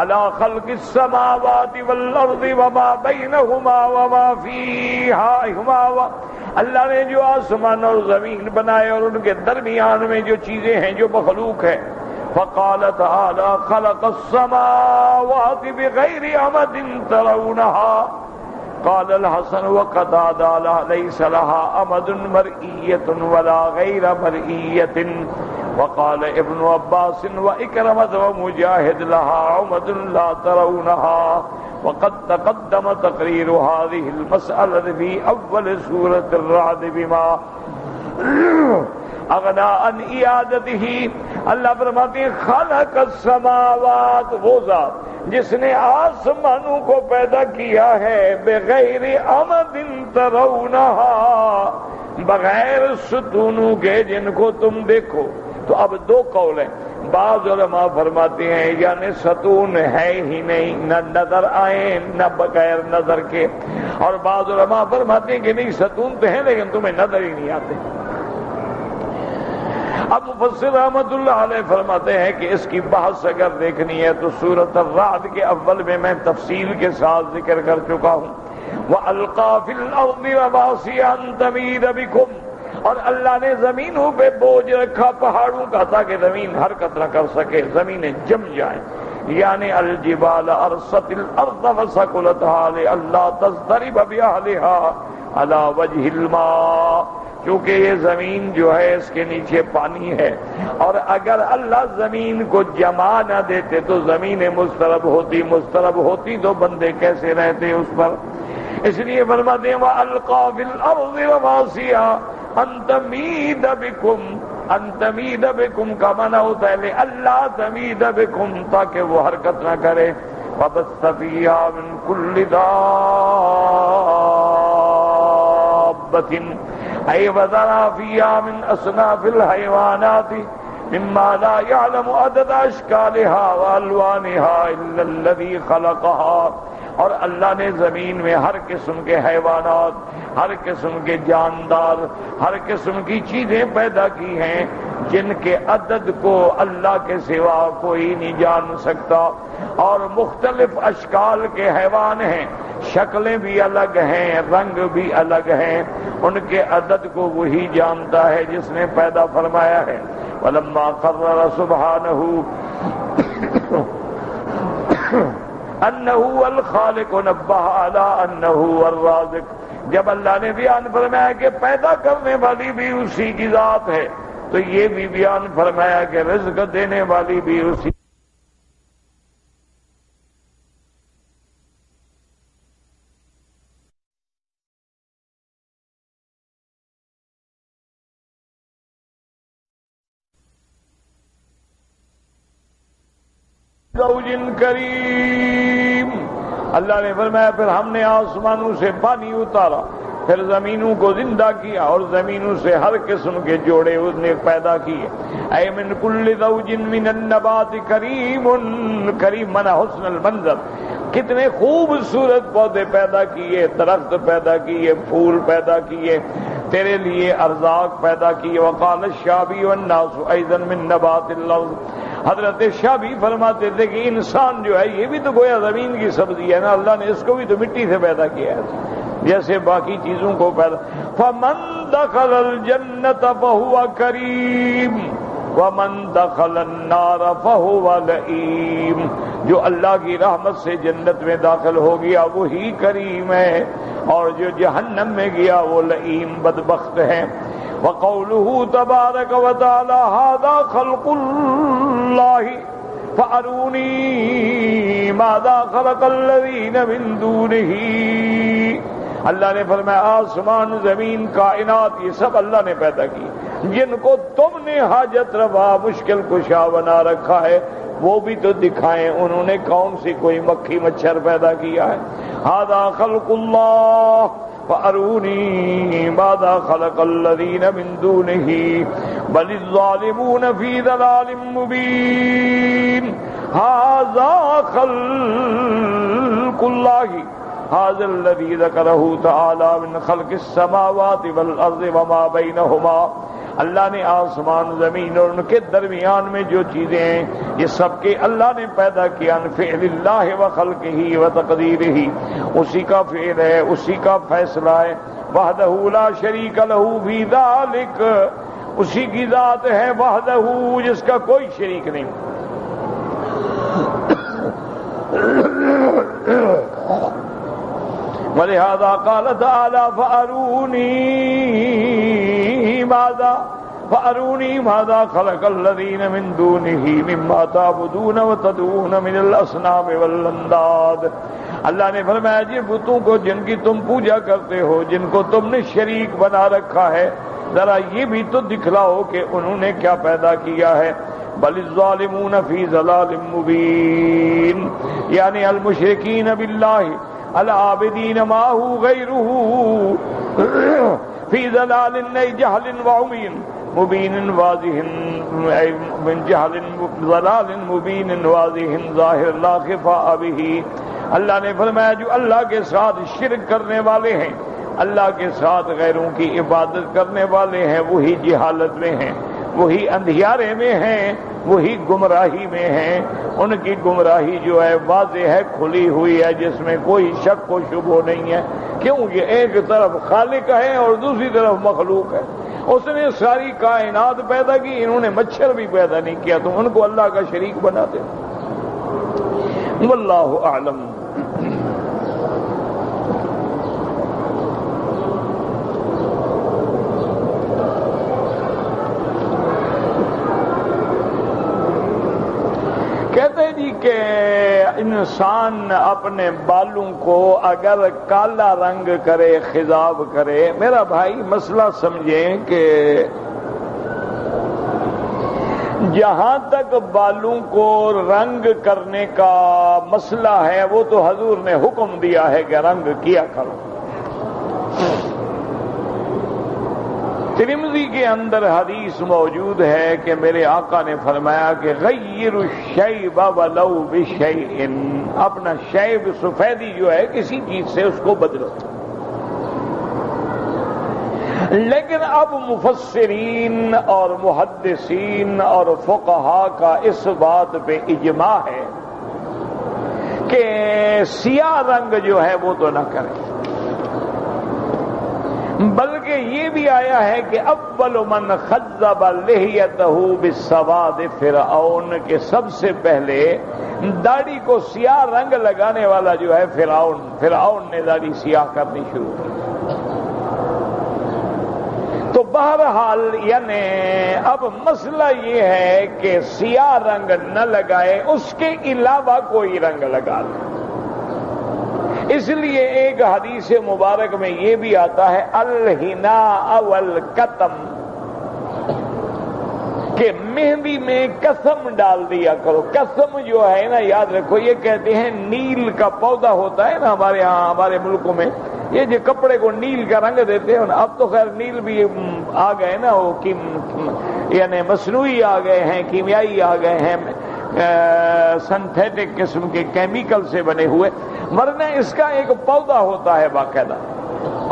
علی خلق السماوات والارض وما بینہما وما فیہما، اللہ نے جو آسمان اور زمین بنائے اور ان کے درمیان میں جو چیزیں ہیں جو مخلوق ہے۔ فقال تعالی خلق السماوات بغیر عمد ترونها، قال الحسن وقتادہ ليس لها عمد مرئیۃ ولا غیر مرئیۃ، وقال ابن عباس وإكرمة ومجاهد لها عمد لا ترونها، وقد تقدم تقرير هذه المسألة في أول سورة الرعد بما اغنا عن اعادته۔ اللہ فرماتے ہیں خلق السماوات، وہ ذات جس نے آسمانوں کو پیدا کیا ہے، بغیر عمد ترونها، بغیر ستونوں کے جن کو تم دیکھو۔ تو اب دو قول ہیں، بعض علماء فرماتے ہیں یعنی ستون ہے ہی نہیں، نہ نظر آئے نہ بغیر نظر کے، اور بعض علماء فرماتے ہیں کہ نہیں ستون تو ہیں لیکن تمہیں نظر ہی نہیں آتے۔ اب مفسر رحمت اللہ علیہ فرماتے ہیں کہ اس کی بحث اگر دیکھنی ہے تو سورۃ الرعد کے اول میں تفصیل کے ساتھ ذکر کر چکا ہوں۔ وَأَلْقَى فِي الْأَرْضِ رَوَاسِيَ أَن تَمِيدَ بِكُمْ، اور اللہ نے زمینوں پہ بوجھ رکھا پہاڑوں کا تاکہ زمین حرکت نہ کر سکے، زمینیں جم جائیں. یعنی الجبال ارست الارض وثقلتها لئلا تضطرب باهلها على وجه الماء، کیونکہ یہ زمین جو ہے اس کے نیچے پانی ہے، اور اگر اللہ زمین کو جما نہ دیتے تو زمینیں مضطرب ہوتی تو بندے کیسے رہتے اس پر. اس لیے فرماتے ہیں وَأَلْقَى فِي الْأَرْضِ رَوَاسِيَ أَن تَمِيدَ بِكُمْ کا معنی ہوتا ہے لِأَلَّا تَمِيدَ بِكُمْ، تاکہ وہ حرکت نہ کرے. وَبَثَّ فِيهَا مِن كُلِّ دَابَّةٍ أي وَذَرَا فِيهَا مِنْ أَصْنَافِ الْحَيْوَانَاتِ مِمَّا لَا يَعْلَمُ عَدَدَ أَشْكَالِهَا وَأَلْوَانِهَا إِلَّا الَّذِي خَلَقَهَا. اور اللہ نے زمین میں ہر قسم کے حیوانات، ہر قسم کے جاندار، ہر قسم کی چیزیں پیدا کی ہیں جن کے عدد کو اللہ کے سوا کوئی نہیں جان سکتا. اور مختلف اشکال کے حیوان ہیں، شکلیں بھی الگ ہیں، رنگ بھی الگ ہیں، ان کے عدد کو وہی جانتا ہے جس نے پیدا فرمایا ہے. وَلَمَّا قَرَّرَ سُبْحَانَهُ انہ الخالق نبہ علی انہ الرازق، جب اللہ نے بیان فرمایا کہ پیدا کرنے والی بھی اسی کی ذات ہے تو یہ بھی بیان فرمایا کہ رزق دینے والی بھی اسی. زوج کریم، اللہ نے فرمایا پھر ہم نے آسمانوں سے پانی اتارا، پھر زمینوں کو زندہ کیا اور زمینوں سے ہر قسم کے جوڑے اس نے پیدا کیے. اے من کل زوج من النبات کریم، کریم منا حسن المنظر، کتنے خوبصورت پودے پیدا کیے، درخت پیدا کیے، پھول پیدا کیے، تیرے لیے ارزاق پیدا کیے. وقال الشعبی والناس ایضا من نبات الارض، حضرت شعبی فرماتے تھے کہ انسان جو ہے یہ بھی تو گویا زمین کی سبزی ہے نا، اللہ نے اس کو بھی تو مٹی سے پیدا کیا ہے جیسے باقی چیزوں کو پیدا. فمن دخل الجنت فهو کریم ومن دخل النار فهو لئیم، جو اللہ کی رحمت سے جنت میں داخل ہو گیا وہی کریم ہے، اور جو جہنم میں گیا وہ لئیم بدبخت ہے. وقوله تبارک وتعالی هذا خلق اللہ فارونی ماذا خلق الذین من دونہ، اللہ نے فرمایا آسمان زمین کائنات یہ سب اللہ نے پیدا کی، جن کو تم نے حاجت روا مشکل کشا بنا رکھا ہے وہ بھی تو دکھائیں انہوں نے کون سی کوئی مکھی مچھر پیدا کیا ہے. ھذا خلق اللہ فارونی ماذا خلق الذین من دونہ بل الظالمون فی ضلال مبین. ھذا خلق اللہ ھذا الذی ذکرہ تعالی من خلق السماوات والارض وما بینہما، اللہ نے آسمان زمین اور ان کے درمیان میں جو چیزیں ہیں یہ سب کے اللہ نے پیدا کیا. فعل اللہ و خلقہ و تقدیرہ، اسی کا فعل ہے، اسی کا فیصلہ ہے. وحدہ لا شریک لہ فی ذلک، اسی کی ذات ہے وحدہ جس کا کوئی شریک نہیں. ولہذا قال تعالی فارونی ماذا خلق الذین من دونہ مما تعبدون وتدعون من الاصنام والانداد. اللہ نے فرمایا جی بتوں کو جن کی تم پوجا کرتے ہو، جن کو تم نے شریک بنا رکھا ہے، ذرا یہ بھی تو دکھلاؤ کہ انہوں نے کیا پیدا کیا ہے. بل الظالمون فی ضلال مبین، یعنی المشرکین باللہ العابدین معه غیرہ فی ضلال جہل وعمی مبین واضح، من جہل ضلال مبین واضح ظاہر لا خفاء بہ. اللہ نے فرمایا جو اللہ کے ساتھ شرک کرنے والے ہیں، اللہ کے ساتھ غیروں کی عبادت کرنے والے ہیں، وہی جہالت میں ہیں، وہی اندھیارے میں ہیں، وہی گمراہی میں ہیں. ان کی گمراہی جو ہے واضح ہے، کھلی ہوئی ہے، جس میں کوئی شک و شبہ نہیں ہے. کیوں؟ یہ ایک طرف خالق ہے اور دوسری طرف مخلوق ہے. اس نے ساری کائنات پیدا کی، انہوں نے مچھر بھی پیدا نہیں کیا، تو ان کو اللہ کا شریک بناتے۔ واللہ اعلم۔ کہتے جی کہ انسان اپنے بالوں کو اگر کالا رنگ کرے، خضاب کرے، میرا بھائی مسئلہ سمجھیں کہ جہاں تک بالوں کو رنگ کرنے کا مسئلہ ہے وہ تو حضور نے حکم دیا ہے کہ رنگ کیا کرو۔ ترمذی کے اندر حدیث موجود ہے کہ میرے آقا نے فرمایا کہ غیر الشیب ولو بشیء، اپنا شیب سفیدی جو ہے کسی چیز سے اس کو بدلو۔ لیکن اب مفسرین اور محدثین اور فقہاء کا اس بات پہ اجماع ہے کہ سیاہ رنگ جو ہے وہ تو نہ کریں، بلکہ یہ بھی آیا ہے کہ اول من خضب لحیتہ بالسواد فرعون، کہ سب سے پہلے داڑھی کو سیاہ رنگ لگانے والا جو ہے فرعون نے داڑھی سیاہ کرنی شروع کی۔ تو بہرحال یعنی اب مسئلہ یہ ہے کہ سیاہ رنگ نہ لگائے، اس کے علاوہ کوئی رنگ لگا لے۔ اس لیے ایک حدیث مبارک میں یہ بھی آتا ہے الحناء والکتم، کہ مہندی میں قسم ڈال دیا کرو۔ قسم جو ہے نا، یاد رکھو، یہ کہتے ہیں نیل کا پودا ہوتا ہے نا ہمارے ہاں، ہمارے ملکوں میں یہ جو کپڑے کو نیل کا رنگ دیتے ہیں، اب تو خیر نیل بھی آ گئے نا، وہ یعنی مصنوعی آ گئے ہیں، کیمیائی آ گئے ہیں، سنتھیٹک قسم کے کیمیکل سے بنے ہوئے، ورنہ اس کا ایک پودا ہوتا ہے باقاعدہ،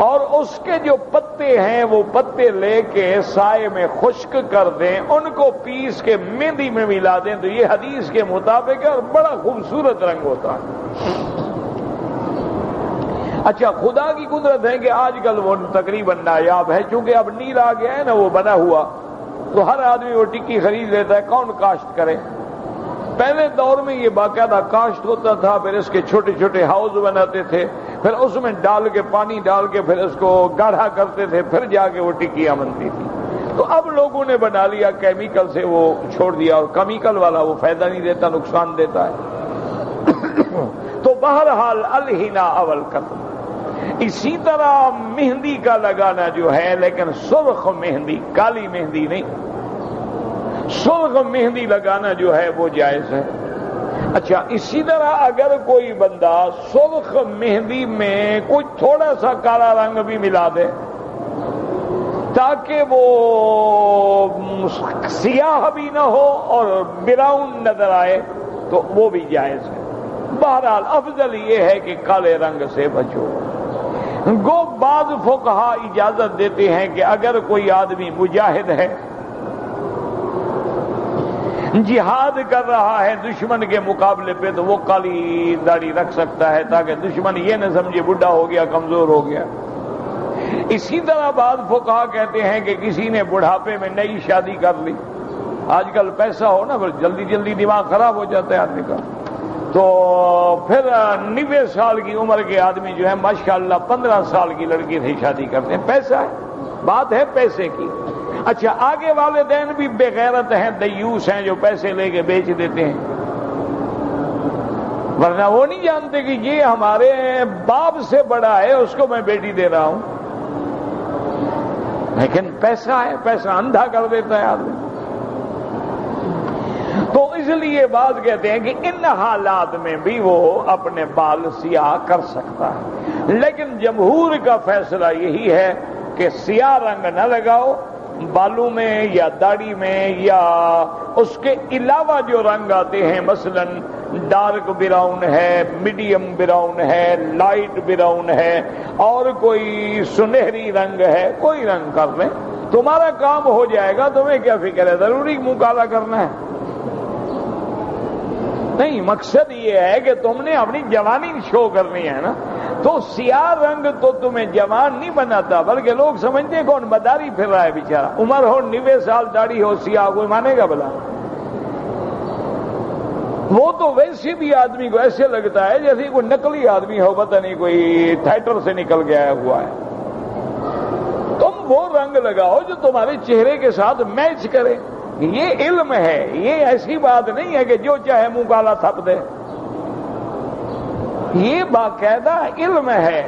اور اس کے جو پتے ہیں وہ پتے لے کے سائے میں خشک کر دیں، ان کو پیس کے مہندی میں ملا دیں، تو یہ حدیث کے مطابق ہے اور بڑا خوبصورت رنگ ہوتا ہے۔ اچھا، خدا کی قدرت ہے کہ آج کل وہ تقریباً نایاب ہے، چونکہ اب نیل آ گیا ہے نا وہ بنا ہوا، تو ہر آدمی وہ ٹکی خرید لیتا ہے، کون کاشت کرے؟ پہلے دور میں یہ باقاعدہ کاشت ہوتا تھا، پھر اس کے چھوٹے چھوٹے ہاؤس بناتے تھے، پھر اس میں ڈال کے پانی ڈال کے پھر اس کو گاڑھا کرتے تھے، پھر جا کے وہ ٹکیاں بنتی تھی۔ تو اب لوگوں نے بنا لیا کیمیکل سے، وہ چھوڑ دیا، اور کیمیکل والا وہ فائدہ نہیں دیتا، نقصان دیتا ہے۔ تو بہرحال الحناء والکتم، اسی طرح مہندی کا لگانا جو ہے، لیکن سرخ مہندی، کالی مہندی نہیں، سرخ مہندی لگانا جو ہے وہ جائز ہے۔ اچھا، اسی طرح اگر کوئی بندہ سرخ مہندی میں کچھ تھوڑا سا کالا رنگ بھی ملا دے تاکہ وہ سیاہ بھی نہ ہو اور براؤن نظر آئے، تو وہ بھی جائز ہے۔ بہرحال افضل یہ ہے کہ کالے رنگ سے بچو۔ گو بعض فقہا اجازت دیتے ہیں کہ اگر کوئی آدمی مجاہد ہے، جہاد کر رہا ہے دشمن کے مقابلے پہ، تو وہ کالی داڑھی رکھ سکتا ہے تاکہ دشمن یہ نہ سمجھے بڈھا ہو گیا، کمزور ہو گیا۔ اسی طرح بعض فقہا کہتے ہیں کہ کسی نے بڑھاپے میں نئی شادی کر لی، آج کل پیسہ ہو نا، جلدی جلدی دماغ خراب ہو جاتا ہے آدمی کا، تو پھر 90 سال کی عمر کے آدمی جو ہے ماشاءاللہ 15 سال کی لڑکی سے شادی کرتے ہیں، پیسہ ہے، بات ہے پیسے کی۔ اچھا، آگے والدین بھی بے غیرت ہیں، دیوس ہیں، جو پیسے لے کے بیچ دیتے ہیں، ورنہ وہ نہیں جانتے کہ یہ ہمارے باپ سے بڑا ہے، اس کو میں بیٹی دے رہا ہوں، لیکن پیسہ ہے، پیسہ اندھا کر دیتا ہے آدمی۔ تو اس لیے بعض کہتے ہیں کہ ان حالات میں بھی وہ اپنے بال سیاہ کر سکتا ہے، لیکن جمہور کا فیصلہ یہی ہے کہ سیاہ رنگ نہ لگاؤ بالوں میں یا داڑھی میں، یا اس کے علاوہ جو رنگ آتے ہیں، مثلا ڈارک براؤن ہے، میڈیم براؤن ہے، لائٹ براؤن ہے، اور کوئی سنہری رنگ ہے، کوئی رنگ کر لیں، تمہارا کام ہو جائے گا، تمہیں کیا فکر ہے، ضروری منہ کالا کرنا ہے؟ نہیں، مقصد یہ ہے کہ تم نے اپنی جوانی شو کرنی ہے نا، تو سیاہ رنگ تو تمہیں جوان نہیں بناتا، بلکہ لوگ سمجھتے ہیں کون مداری پھر رہا ہے بیچارہ، عمر ہو 90 سال داڑھی ہو سیاہ، کوئی مانے گا بلا؟ وہ تو ویسے بھی آدمی کو ایسے لگتا ہے جیسے کوئی نقلی آدمی ہو، پتہ نہیں کوئی تھیٹر سے نکل گیا ہوا ہے۔ تم وہ رنگ لگاؤ جو تمہارے چہرے کے ساتھ میچ کرے، یہ علم ہے، یہ ایسی بات نہیں ہے کہ جو چاہے منہ کالا تھپ دے، یہ باقاعدہ علم ہے۔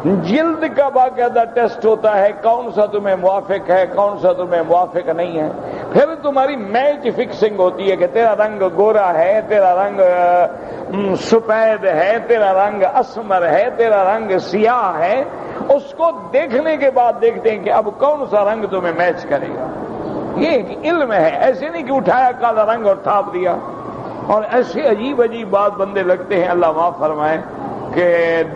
جلد کا باقاعدہ ٹیسٹ ہوتا ہے، کون سا تمہیں موافق ہے، کون سا تمہیں موافق نہیں ہے، پھر تمہاری میچ فکسنگ ہوتی ہے کہ تیرا رنگ گورا ہے، تیرا رنگ سفید ہے، تیرا رنگ اسمر ہے، تیرا رنگ سیاہ ہے۔ اس کو دیکھنے کے بعد دیکھتے ہیں کہ اب کون سا رنگ تمہیں میچ کرے گا۔ یہ ایک علم ہے، ایسے نہیں کہ اٹھایا کالا رنگ اور تھاپ دیا۔ اور ایسے عجیب عجیب بات بندے لگتے ہیں، اللہ معاف فرمائے، کہ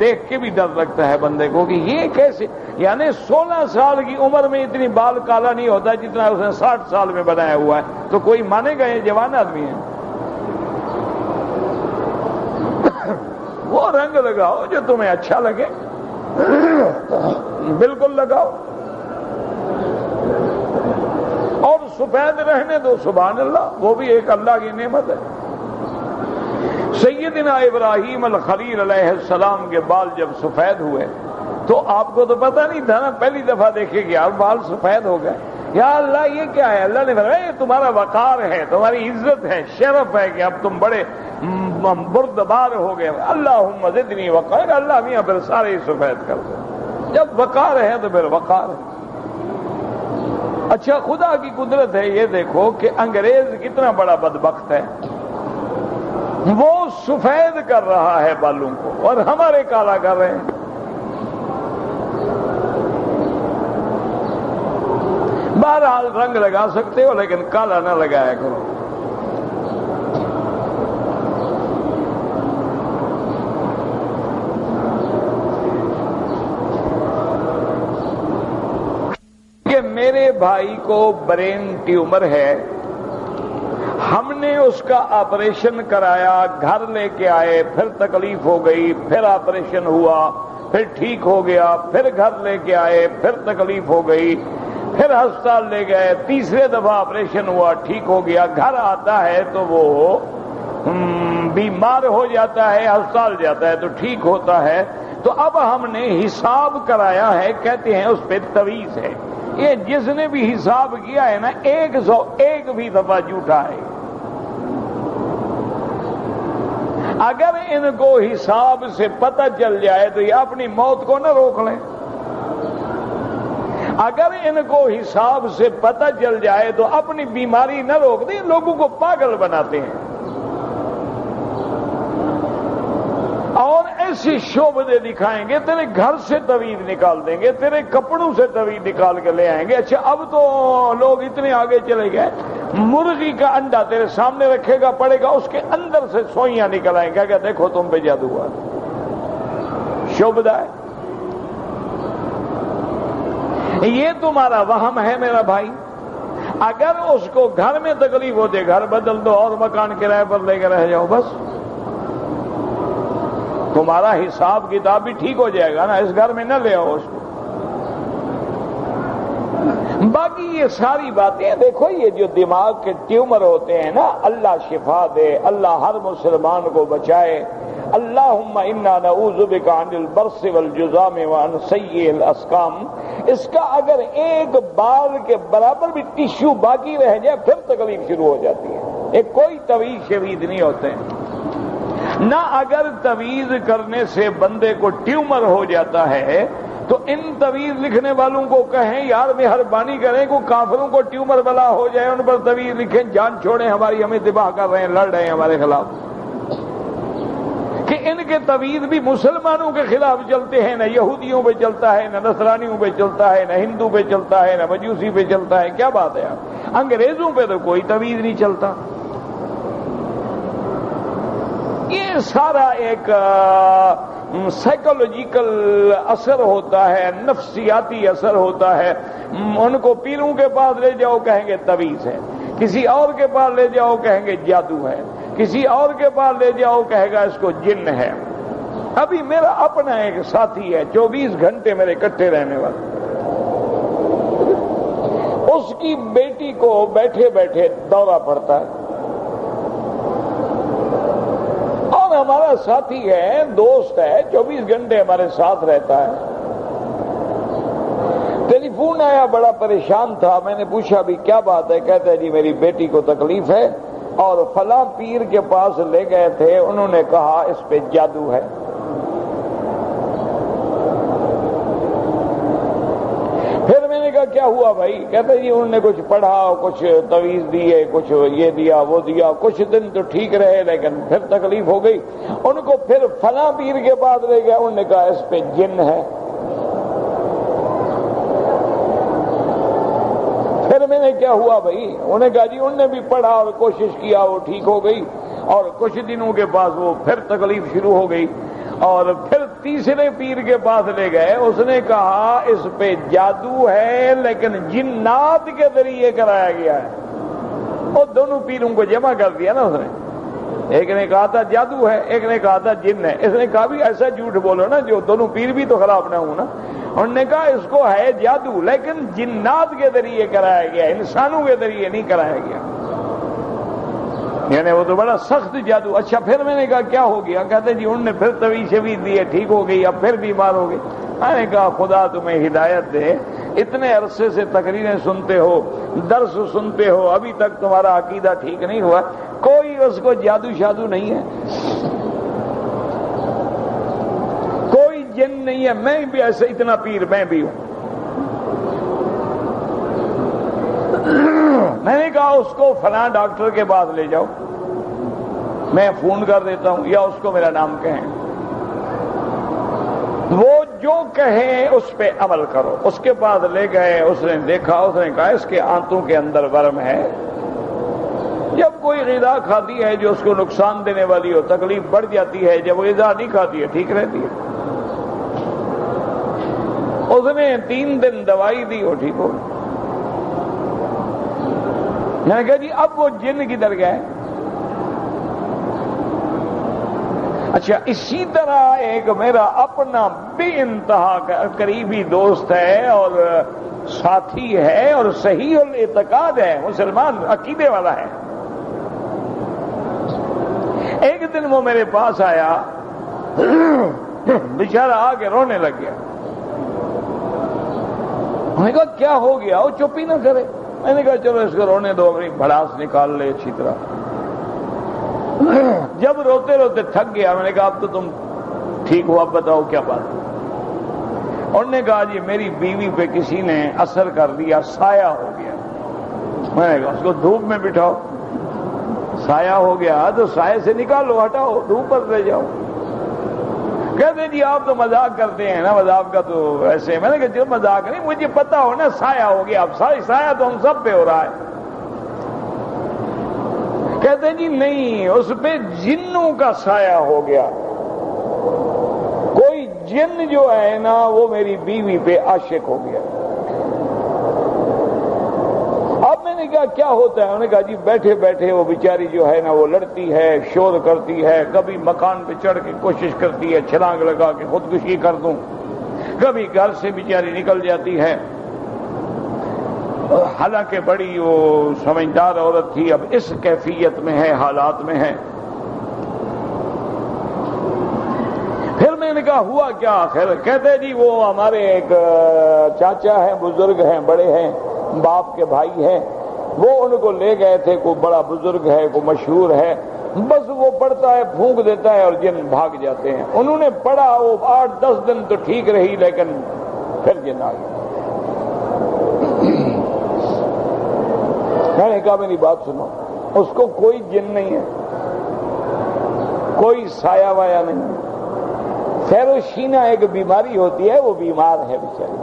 دیکھ کے بھی ڈر لگتا ہے بندے کو کہ یہ کیسے، یعنی 16 سال کی عمر میں اتنی بال کالا نہیں ہوتا جتنا اس نے 60 سال میں بنایا ہوا ہے، تو کوئی مانے گا یہ جوان آدمی ہے؟ وہ رنگ لگاؤ جو تمہیں اچھا لگے، بالکل لگاؤ، اور سفید رہنے دو، سبحان اللہ، وہ بھی ایک اللہ کی نعمت ہے۔ سیدنا ابراہیم الخلیل علیہ السلام کے بال جب سفید ہوئے تو آپ کو تو پتہ نہیں تھا نا، پہلی دفعہ دیکھے کہ یار بال سفید ہو گئے، یا اللہ یہ کیا ہے؟ اللہ نے فرمایا یہ تمہارا وقار ہے، تمہاری عزت ہے، شرف ہے کہ اب تم بڑے بردبار ہو گئے۔ اللہم زدنی وقار، اللہ میاں پھر سارے ہی سفید کر دے، جب وقار ہے تو پھر وقار ہے۔ اچھا خدا کی قدرت ہے، یہ دیکھو کہ انگریز کتنا بڑا بدبخت ہے، وہ سفید کر رہا ہے بالوں کو اور ہمارے کالا کر رہے ہیں۔ بہرحال رنگ لگا سکتے ہو لیکن کالا نہ لگایا کرو۔ کہ میرے بھائی کو برین ٹیومر ہے، ہم نے اس کا آپریشن کرایا، گھر لے کے آئے، پھر تکلیف ہو گئی، پھر آپریشن ہوا، پھر ٹھیک ہو گیا، پھر گھر لے کے آئے، پھر تکلیف ہو گئی، پھر ہسپتال لے گئے، تیسرے دفعہ آپریشن ہوا، ٹھیک ہو گیا، گھر آتا ہے تو وہ بیمار ہو جاتا ہے، ہسپتال جاتا ہے تو ٹھیک ہوتا ہے۔ تو اب ہم نے حساب کرایا ہے، کہتے ہیں اس پہ تویز ہے، یہ جس نے بھی حساب کیا ہے نا 101 بھی دفعہ جھوٹا ہے۔ اگر ان کو حساب سے پتہ چل جائے تو یہ اپنی موت کو نہ روک لیں، اگر ان کو حساب سے پتہ چل جائے تو اپنی بیماری نہ روک دیں، لوگوں کو پاگل بناتے ہیں اور ایسی شعبدے دکھائیں گے، تیرے گھر سے توید نکال دیں گے، تیرے کپڑوں سے توید نکال کے لے آئیں گے۔ اچھا اب تو لوگ اتنے آگے چلے گئے، مرغی کا انڈا تیرے سامنے رکھے گا، پڑے گا، اس کے اندر سے سوئیاں نکل آئیں گے کہ دیکھو تم پہ جادو ہوا۔ شعبدہ ہے یہ، تمہارا وہم ہے میرا بھائی۔ اگر اس کو گھر میں تکلیف ہوتے گھر بدل دو اور مکان کرائے پر لے کے رہ جاؤ، بس تمہارا حساب کتاب بھی ٹھیک ہو جائے گا نا، اس گھر میں نہ لے آؤ اس کو۔ باقی یہ ساری باتیں دیکھو، یہ جو دماغ کے ٹیومر ہوتے ہیں نا، اللہ شفا دے، اللہ ہر مسلمان کو بچائے۔ اللہم انا نعوذ بک عن البرص والجذام وعن سیء الاسقام۔ اس کا اگر ایک بال کے برابر بھی ٹشو باقی رہ جائے پھر تکلیف شروع ہو جاتی ہے۔ ایک کوئی تویز شوید نہیں ہوتے نہ، اگر تویز کرنے سے بندے کو ٹیومر ہو جاتا ہے تو ان تویز لکھنے والوں کو کہیں یار مہربانی کریں کو کافروں کو ٹیومر بلا ہو جائے ان پر تویز لکھیں، جان چھوڑیں، ہماری ہمیں تباہ کر رہے ہیں، لڑ رہے ہیں ہمارے خلاف، کہ ان کے تویز بھی مسلمانوں کے خلاف چلتے ہیں، نہ یہودیوں پہ چلتا ہے، نہ نصرانیوں پہ چلتا ہے، نہ ہندو پہ چلتا ہے، نہ مجوسی پہ چلتا ہے۔ کیا بات ہے آپ، انگریزوں پہ تو کوئی تویز نہیں چلتا۔ یہ سارا ایک سائیکولوجیکل اثر ہوتا ہے، نفسیاتی اثر ہوتا ہے۔ ان کو پیروں کے پاس لے جاؤ کہیں گے تویز ہے، کسی اور کے پاس لے جاؤ کہیں گے جادو ہے، کسی اور کے پاس لے جاؤ کہے گا اس کو جن ہے۔ ابھی میرا اپنا ایک ساتھی ہے 24 گھنٹے میرے اکٹھے رہنے والا، اس کی بیٹی کو بیٹھے بیٹھے دورہ پڑتا ہے، اور ہمارا ساتھی ہے، دوست ہے، 24 گھنٹے ہمارے ساتھ رہتا ہے۔ ٹیلی فون آیا، بڑا پریشان تھا، میں نے پوچھا بھی کیا بات ہے؟ کہتا ہے جی میری بیٹی کو تکلیف ہے اور فلاں پیر کے پاس لے گئے تھے، انہوں نے کہا اس پہ جادو ہے۔ پھر میں نے کہا کیا ہوا بھائی؟ کہتا جی انہوں نے کچھ پڑھا، کچھ تویز دیے، کچھ یہ دیا وہ دیا، کچھ دن تو ٹھیک رہے لیکن پھر تکلیف ہو گئی، ان کو پھر فلاں پیر کے پاس لے گیا، انہوں نے کہا اس پہ جن ہے۔ پھر میں نے کیا ہوا بھائی؟ انہوں نے کہا جی انہوں نے بھی پڑھا اور کوشش کیا، وہ ٹھیک ہو گئی، اور کچھ دنوں کے بعد وہ پھر تکلیف شروع ہو گئی، اور پھر تیسرے پیر کے پاس لے گئے، اس نے کہا اس پہ جادو ہے لیکن جنات کے ذریعے کرایا گیا ہے۔ اور دونوں پیروں کو جمع کر دیا نا اس نے، ایک نے کہا تھا جادو ہے، ایک نے کہا تھا جن ہے۔ اس نے کہا بھی ایسا جھوٹ بولو نا جو دونوں پیر بھی تو خراب نہ ہوں نا۔ انہوں نے کہا اس کو ہے جادو لیکن جنات کے ذریعے کرایا گیا، انسانوں کے ذریعے نہیں کرایا گیا، یعنی وہ تو بڑا سخت جادو۔ اچھا پھر میں نے کہا کیا ہو گیا؟ کہتے جی انہوں نے پھر تویز شویز دیے، ٹھیک ہو گئی، اب پھر بیمار ہو گئی۔ میں نے کہا خدا تمہیں ہدایت دے، اتنے عرصے سے تقریریں سنتے ہو، درس سنتے ہو، ابھی تک تمہارا عقیدہ ٹھیک نہیں ہوا، کوئی اس کو جادو شادو نہیں ہے، کوئی جن نہیں ہے، میں بھی ایسے اتنا پیر میں بھی ہوں۔ میں نے کہا اس کو فلاں ڈاکٹر کے پاس لے جاؤ، میں فون کر دیتا ہوں، یا اس کو میرا نام کہیں، وہ جو کہیں اس پہ عمل کرو۔ اس کے پاس لے گئے، اس نے دیکھا، اس نے کہا اس کے آنتوں کے اندر ورم ہے، جب کوئی غذا کھاتی ہے جو اس کو نقصان دینے والی ہو تکلیف بڑھ جاتی ہے، جب وہ غذا نہیں کھاتی ہے ٹھیک رہتی ہے۔ اس نے 3 دن دوائی دی، وہ ٹھیک ہو گئی۔ میں نے کہا جی اب وہ جن کدھر گئے؟ اچھا اسی طرح ایک میرا اپنا بے انتہا قریبی دوست ہے اور ساتھی ہے اور صحیح الاعتقاد ہے، مسلمان عقیدے والا ہے۔ ایک دن وہ میرے پاس آیا، بیچارہ آ کے رونے لگ گیا۔ میں نے کہا کیا ہو گیا؟ وہ چپ ہی نہ کرے۔ میں نے کہا چلو اس کو رونے دو، اپنی بھڑاس نکال لے اچھی طرح۔ جب روتے روتے تھک گیا، میں نے کہا اب تو تم ٹھیک ہو، اب بتاؤ کیا بات ہے؟ انہوں نے کہا جی میری بیوی پہ کسی نے اثر کر دیا، سایہ ہو گیا۔ میں نے کہا اس کو دھوپ میں بٹھاؤ، سایہ ہو گیا تو سائے سے نکالو، ہٹاؤ، دھوپ پر لے جاؤ۔ کہتے جی آپ تو مذاق کرتے ہیں نا، مذاق کا تو ایسے۔ میں نے کہا جو مذاق نہیں، مجھے پتا ہو نا سایہ ہو گیا، اب سایہ تو ہم سب پہ ہو رہا ہے۔ کہتے جی نہیں، اس پہ جنوں کا سایہ ہو گیا، کوئی جن جو ہے نا وہ میری بیوی پہ عاشق ہو گیا۔ اب میں نے کہا کیا ہوتا ہے؟ انہوں نے کہا جی بیٹھے بیٹھے وہ بیچاری جو ہے نا وہ لڑتی ہے، شور کرتی ہے، کبھی مکان پہ چڑھ کے کوشش کرتی ہے چھلانگ لگا کے خودکشی کر دوں، کبھی گھر سے بیچاری نکل جاتی ہے، حالانکہ بڑی وہ سمجھدار عورت تھی، اب اس کیفیت میں ہے، حالات میں ہے۔ پھر میں نے کہا ہوا کیا آخر؟ کہتے جی وہ ہمارے ایک چاچا ہیں، بزرگ ہیں، بڑے ہیں، باپ کے بھائی ہیں، وہ ان کو لے گئے تھے، کوئی بڑا بزرگ ہے، کوئی مشہور ہے، بس وہ پڑھتا ہے، پھونک دیتا ہے اور جن بھاگ جاتے ہیں۔ انہوں نے پڑھا، وہ 8-10 دن تو ٹھیک رہی لیکن پھر جن آ گئی۔ میں نے کہا میری بات سنو، اس کو کوئی جن نہیں ہے، کوئی سایہ وایا نہیں ہے، فیروشینہ ایک بیماری ہوتی ہے، وہ بیمار ہے بیچاری،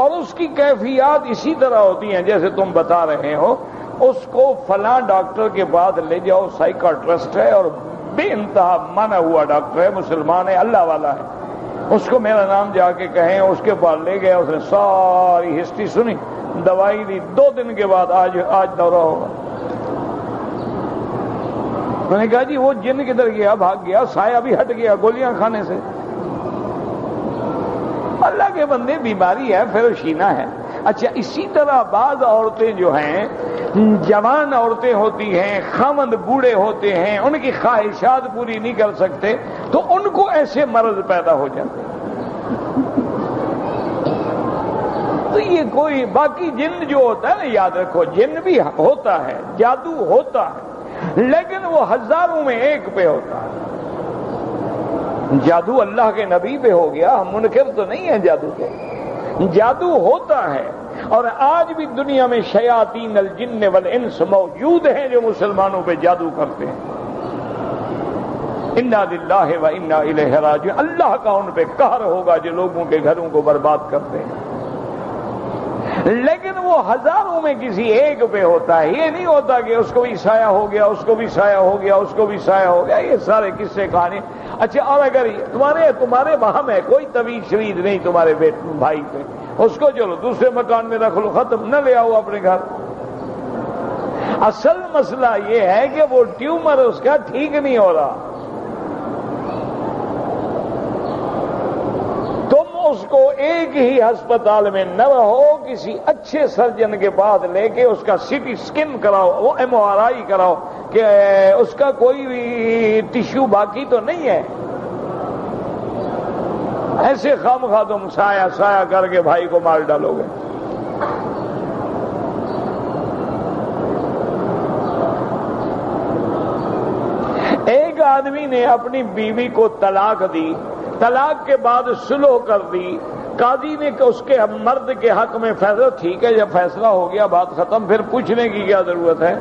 اور اس کی کیفیات اسی طرح ہوتی ہیں جیسے تم بتا رہے ہو۔ اس کو فلاں ڈاکٹر کے بعد لے جاؤ، سائیکاٹرسٹ ہے اور بے انتہا مانا ہوا ڈاکٹر ہے، مسلمان ہے، اللہ والا ہے، اس کو میرا نام جا کے کہیں۔ اس کے بعد لے گیا، اس نے ساری ہسٹری سنی، دوائی دی، 2 دن کے بعد آج دورہ ہوگا۔ میں نے کہا جی وہ جن کدھر گیا؟ بھاگ گیا، سایہ بھی ہٹ گیا گولیاں کھانے سے۔ اللہ کے بندے بیماری ہے، فروشینہ ہے۔ اچھا اسی طرح بعض عورتیں جو ہیں، جوان عورتیں ہوتی ہیں، خاوند بوڑھے ہوتے ہیں، ان کی خواہشات پوری نہیں کر سکتے تو ان کو ایسے مرض پیدا ہو جاتے ہیں۔ تو یہ کوئی باقی جن جو ہوتا ہے نا، یاد رکھو جن بھی ہوتا ہے، جادو ہوتا ہے، لیکن وہ ہزاروں میں ایک پہ ہوتا ہے۔ جادو اللہ کے نبی پہ ہو گیا، ہم منکر تو نہیں ہیں جادو کے، جادو ہوتا ہے۔ اور آج بھی دنیا میں شیاطین الجن والانس موجود ہیں جو مسلمانوں پہ جادو کرتے ہیں۔ انا للہ و انا الیہ راجعون، اللہ کا ان پہ قہر ہوگا جو لوگوں کے گھروں کو برباد کرتے ہیں، لیکن وہ ہزاروں میں کسی ایک پہ ہوتا ہے۔ یہ نہیں ہوتا کہ اس کو بھی سایہ ہو گیا، اس کو بھی سایہ ہو گیا، اس کو بھی سایہ ہو گیا، یہ سارے قصے کہانی۔ اچھا اور اگر تمہارے وہاں میں کوئی طویل شرید نہیں تمہارے بھائی پہ، اس کو چلو دوسرے مکان میں رکھ لو، ختم، نہ لے آؤ اپنے گھر۔ اصل مسئلہ یہ ہے کہ وہ ٹیومر اس کا ٹھیک نہیں ہو رہا، تم اس کو ایک ہی ہسپتال میں نہ رہو، کسی اچھے سرجن کے پاس لے کے اس کا سی ٹی اسکین کراؤ، وہ ایم آر آئی کراؤ کہ اس کا کوئی بھی ٹیشو باقی تو نہیں ہے۔ ایسے خواہ تم سایہ کر کے بھائی کو مار ڈالو گے۔ ایک آدمی نے اپنی بیوی کو طلاق دی، طلاق کے بعد صلح کر دی، قاضی نے اس کے مرد کے حق میں فیصلہ، ٹھیک ہے جب فیصلہ ہو گیا بات ختم، پھر پوچھنے کی کیا ضرورت ہے؟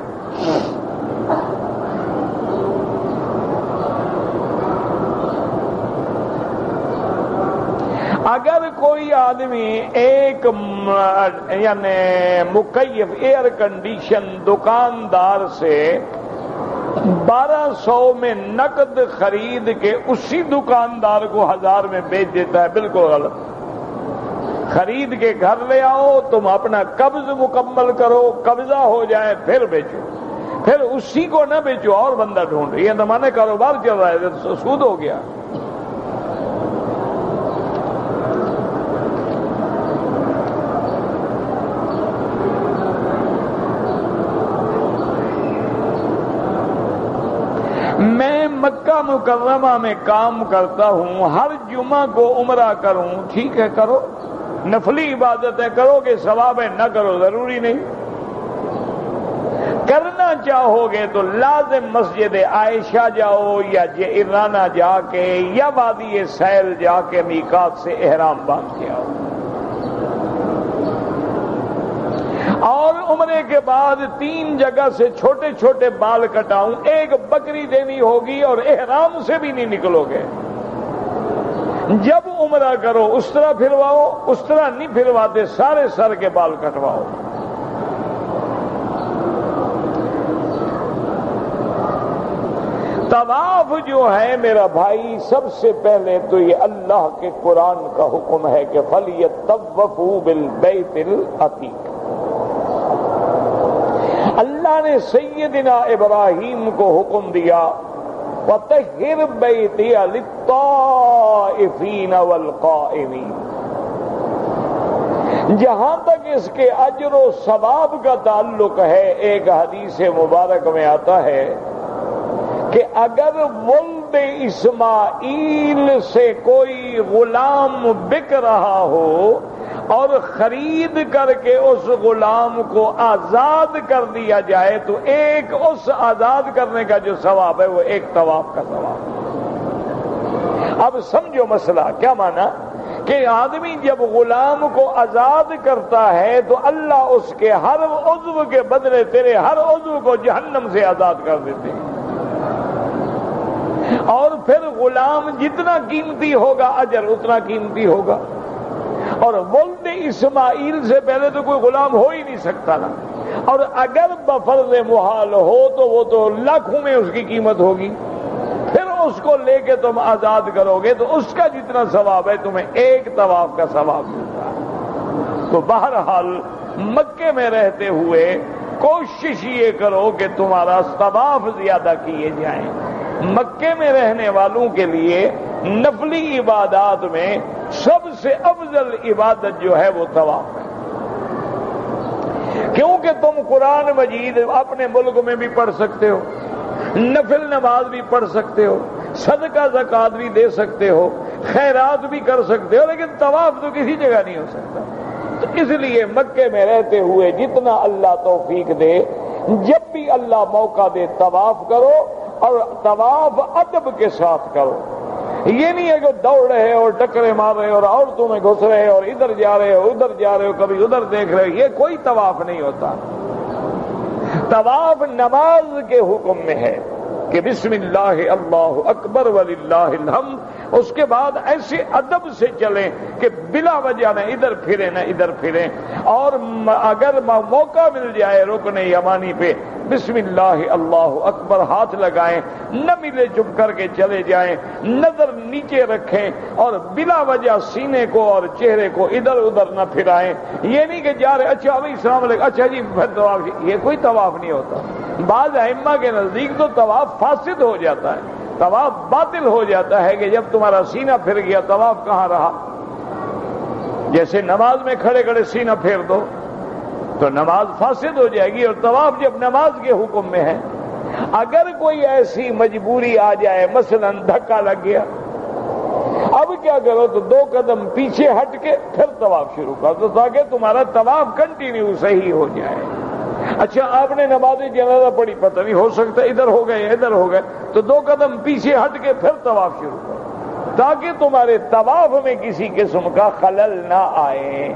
اگر کوئی آدمی ایک یعنی مکیف ایئر کنڈیشن دکاندار سے 1200 میں نقد خرید کے اسی دکاندار کو 1000 میں بیچ دیتا ہے، بالکل غلط۔ خرید کے گھر لے آؤ، تم اپنا قبض مکمل کرو، قبضہ ہو جائے پھر بیچو، پھر اسی کو نہ بیچو اور بندہ ڈھونڈ۔ یہ زمانے کاروبار چل رہا ہے، سود ہو گیا۔ میں مکہ مکرمہ میں کام کرتا ہوں، ہر جمعہ کو عمرہ کروں، ٹھیک ہے کرو، نفلی عبادتیں کرو گے ثواب ہے، نہ کرو ضروری نہیں۔ کرنا چاہو گے تو لازم مسجد عائشہ جاؤ یا جعرانہ جا کے یا وادی سیل جا کے میقات سے احرام باندھ کے آؤ، اور عمرے کے بعد 3 جگہ سے چھوٹے چھوٹے بال کٹاؤں، ایک بکری دینی ہوگی اور احرام سے بھی نہیں نکلو گے۔ جب عمرہ کرو اس طرح پھرواؤ، اس طرح نہیں پھرواتے، سارے سر کے بال کٹواؤ۔ طواف جو ہے میرا بھائی، سب سے پہلے تو یہ اللہ کے قرآن کا حکم ہے کہ فَلْيَطَّوَّفُوا بِالْبَيْتِ الْعَتِيقِ۔ اللہ نے سیدنا ابراہیم کو حکم دیا وَطَهِّرْ بَيْتِيَ لِلطَّائِفِينَ وَالْقَائِمِينَ۔ جہاں تک اس کے اجر و ثواب کا تعلق ہے، ایک حدیث مبارک میں آتا ہے کہ اگر ولد اسماعیل سے کوئی غلام بک رہا ہو اور خرید کر کے اس غلام کو آزاد کر دیا جائے تو ایک اس آزاد کرنے کا جو ثواب ہے وہ ایک طواف کا ثواب ہے۔ اب سمجھو مسئلہ کیا مانا کہ آدمی جب غلام کو آزاد کرتا ہے تو اللہ اس کے ہر عضو کے بدلے تیرے ہر عضو کو جہنم سے آزاد کر دیتے ہیں، اور پھر غلام جتنا قیمتی ہوگا اجر اتنا قیمتی ہوگا۔ اور ولد اسماعیل سے پہلے تو کوئی غلام ہو ہی نہیں سکتا نا، اور اگر بفرض محال ہو تو وہ تو لاکھوں میں اس کی قیمت ہوگی، پھر اس کو لے کے تم آزاد کرو گے تو اس کا جتنا ثواب ہے تمہیں ایک طواف کا ثواب ملتا ہے۔ تو بہرحال مکے میں رہتے ہوئے کوشش یہ کرو کہ تمہارا طواف زیادہ کیے جائیں۔ مکے میں رہنے والوں کے لیے نفلی عبادات میں سب سے افضل عبادت جو ہے وہ طواف ہے، کیونکہ تم قرآن مجید اپنے ملک میں بھی پڑھ سکتے ہو، نفل نماز بھی پڑھ سکتے ہو، صدقہ زکوٰۃ بھی دے سکتے ہو، خیرات بھی کر سکتے ہو، لیکن طواف تو کسی جگہ نہیں ہو سکتا۔ تو اس لیے مکے میں رہتے ہوئے جتنا اللہ توفیق دے، جب بھی اللہ موقع دے طواف کرو، اور طواف ادب کے ساتھ کرو۔ یہ نہیں ہے کہ دوڑ رہے اور ٹکرے مار رہے اور عورتوں میں گھس رہے اور ادھر جا رہے ہو ادھر جا رہے ہو کبھی ادھر دیکھ رہے ہو، یہ کوئی طواف نہیں ہوتا۔ طواف نماز کے حکم میں ہے کہ بسم اللہ اللہ اکبر وللہ الحمد، اس کے بعد ایسے ادب سے چلیں کہ بلا وجہ نہ ادھر پھریں نہ ادھر پھریں، اور اگر موقع مل جائے رکن یمانی پہ بسم اللہ اللہ اکبر ہاتھ لگائیں، نہ ملے چپ کر کے چلے جائیں، نظر نیچے رکھیں اور بلا وجہ سینے کو اور چہرے کو ادھر ادھر نہ پھرائیں۔ یہ نہیں کہ جا رہے اچھا بھائی السلام علیکم، اچھا جی طواف، یہ کوئی طواف نہیں ہوتا۔ بعض ائمہ کے نزدیک تو طواف فاسد ہو جاتا ہے، طواف باطل ہو جاتا ہے کہ جب تمہارا سینہ پھر گیا طواف کہاں رہا؟ جیسے نماز میں کھڑے کھڑے سینہ پھیر دو تو نماز فاسد ہو جائے گی، اور طواف جب نماز کے حکم میں ہے۔ اگر کوئی ایسی مجبوری آ جائے، مثلا دھکا لگ گیا، اب کیا کرو تو 2 قدم پیچھے ہٹ کے پھر طواف شروع کر دو تاکہ تمہارا طواف کنٹینیو صحیح ہو جائے۔ اچھا آپ نے نماز جنازہ پڑھی، پتہ نہیں ہو سکتا ادھر ہو گئے ادھر ہو گئے، تو 2 قدم پیچھے ہٹ کے پھر طواف شروع کرو تاکہ تمہارے طواف میں کسی قسم کا خلل نہ آئے۔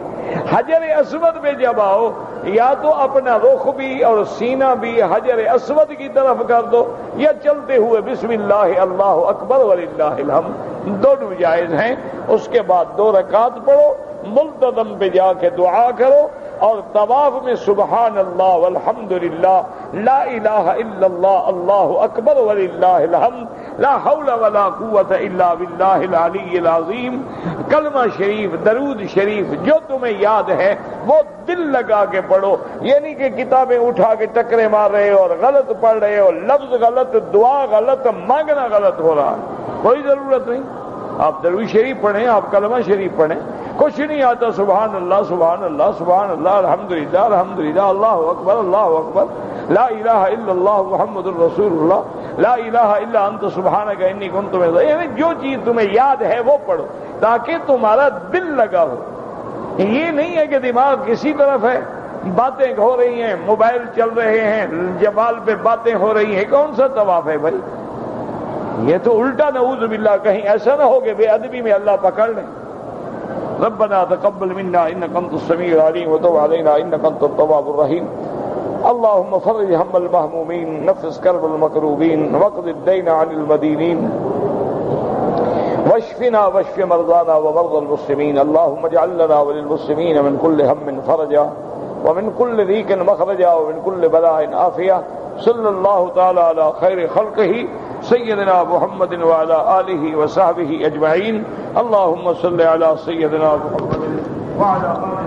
حجر اسود پہ جب آؤ، یا تو اپنا رخ بھی اور سینہ بھی حجر اسود کی طرف کر دو، یا چلتے ہوئے بسم اللہ اللہ اکبر وللہ الحمد، دونوں جائز ہیں۔ اس کے بعد 2 رکعات پڑھو، ملتزم پہ جا کے دعا کرو، اور طواف میں سبحان اللہ والحمد للہ لا الہ الا اللہ اللہ اکبر وللہ الحمد لا حول ولا قوت الا باللہ العلی العظیم، کلمہ شریف، درود شریف جو تمہیں یاد ہے وہ دل لگا کے پڑھو۔ یہ نہیں کہ کتابیں اٹھا کے ٹکرے مار رہے ہو اور غلط پڑھ رہے ہو، لفظ غلط، دعا غلط، مانگنا غلط ہو رہا ہے، کوئی ضرورت نہیں۔ آپ درود شریف پڑھیں، آپ کلمہ شریف پڑھیں، کچھ نہیں آتا سبحان اللہ سبحان اللہ سبحان اللہ الحمدللہ الحمدللہ اللہ اکبر لا الہ الا اللہ محمد الرسول اللہ لا الہ الا انت سبحانک انی کنت من الظالمین، یعنی جو چیز تمہیں یاد ہے وہ پڑھو تاکہ تمہارا دل لگا ہو۔ یہ نہیں ہے کہ دماغ کسی طرف ہے، باتیں ہو رہی ہیں، موبائل چل رہے ہیں، جوال پہ باتیں ہو رہی ہیں، کون سا طواف ہے بھائی؟ یہ تو الٹا نعوذ باللہ، کہیں ایسا نہ ہو کہ بے ادبی میں اللہ پکڑ لیں۔ ربنا تقبل منا انك انت السميع العليم وتب علينا انك انت التواب الرحيم اللهم فرج هم المهمومين نفس كرب المكروبين واقض الدين عن المدينين واشفنا واشف مرضانا ومرضى المسلمين اللهم اجعل لنا وللمسلمين من كل هم فرجا ومن كل ضيق مخرجا ومن كل بلاء عافية صلى الله تعالى على خير خلقه سيدنا محمد وعلى آله وصحبه أجمعين اللهم صل على سيدنا محمد وعلى آله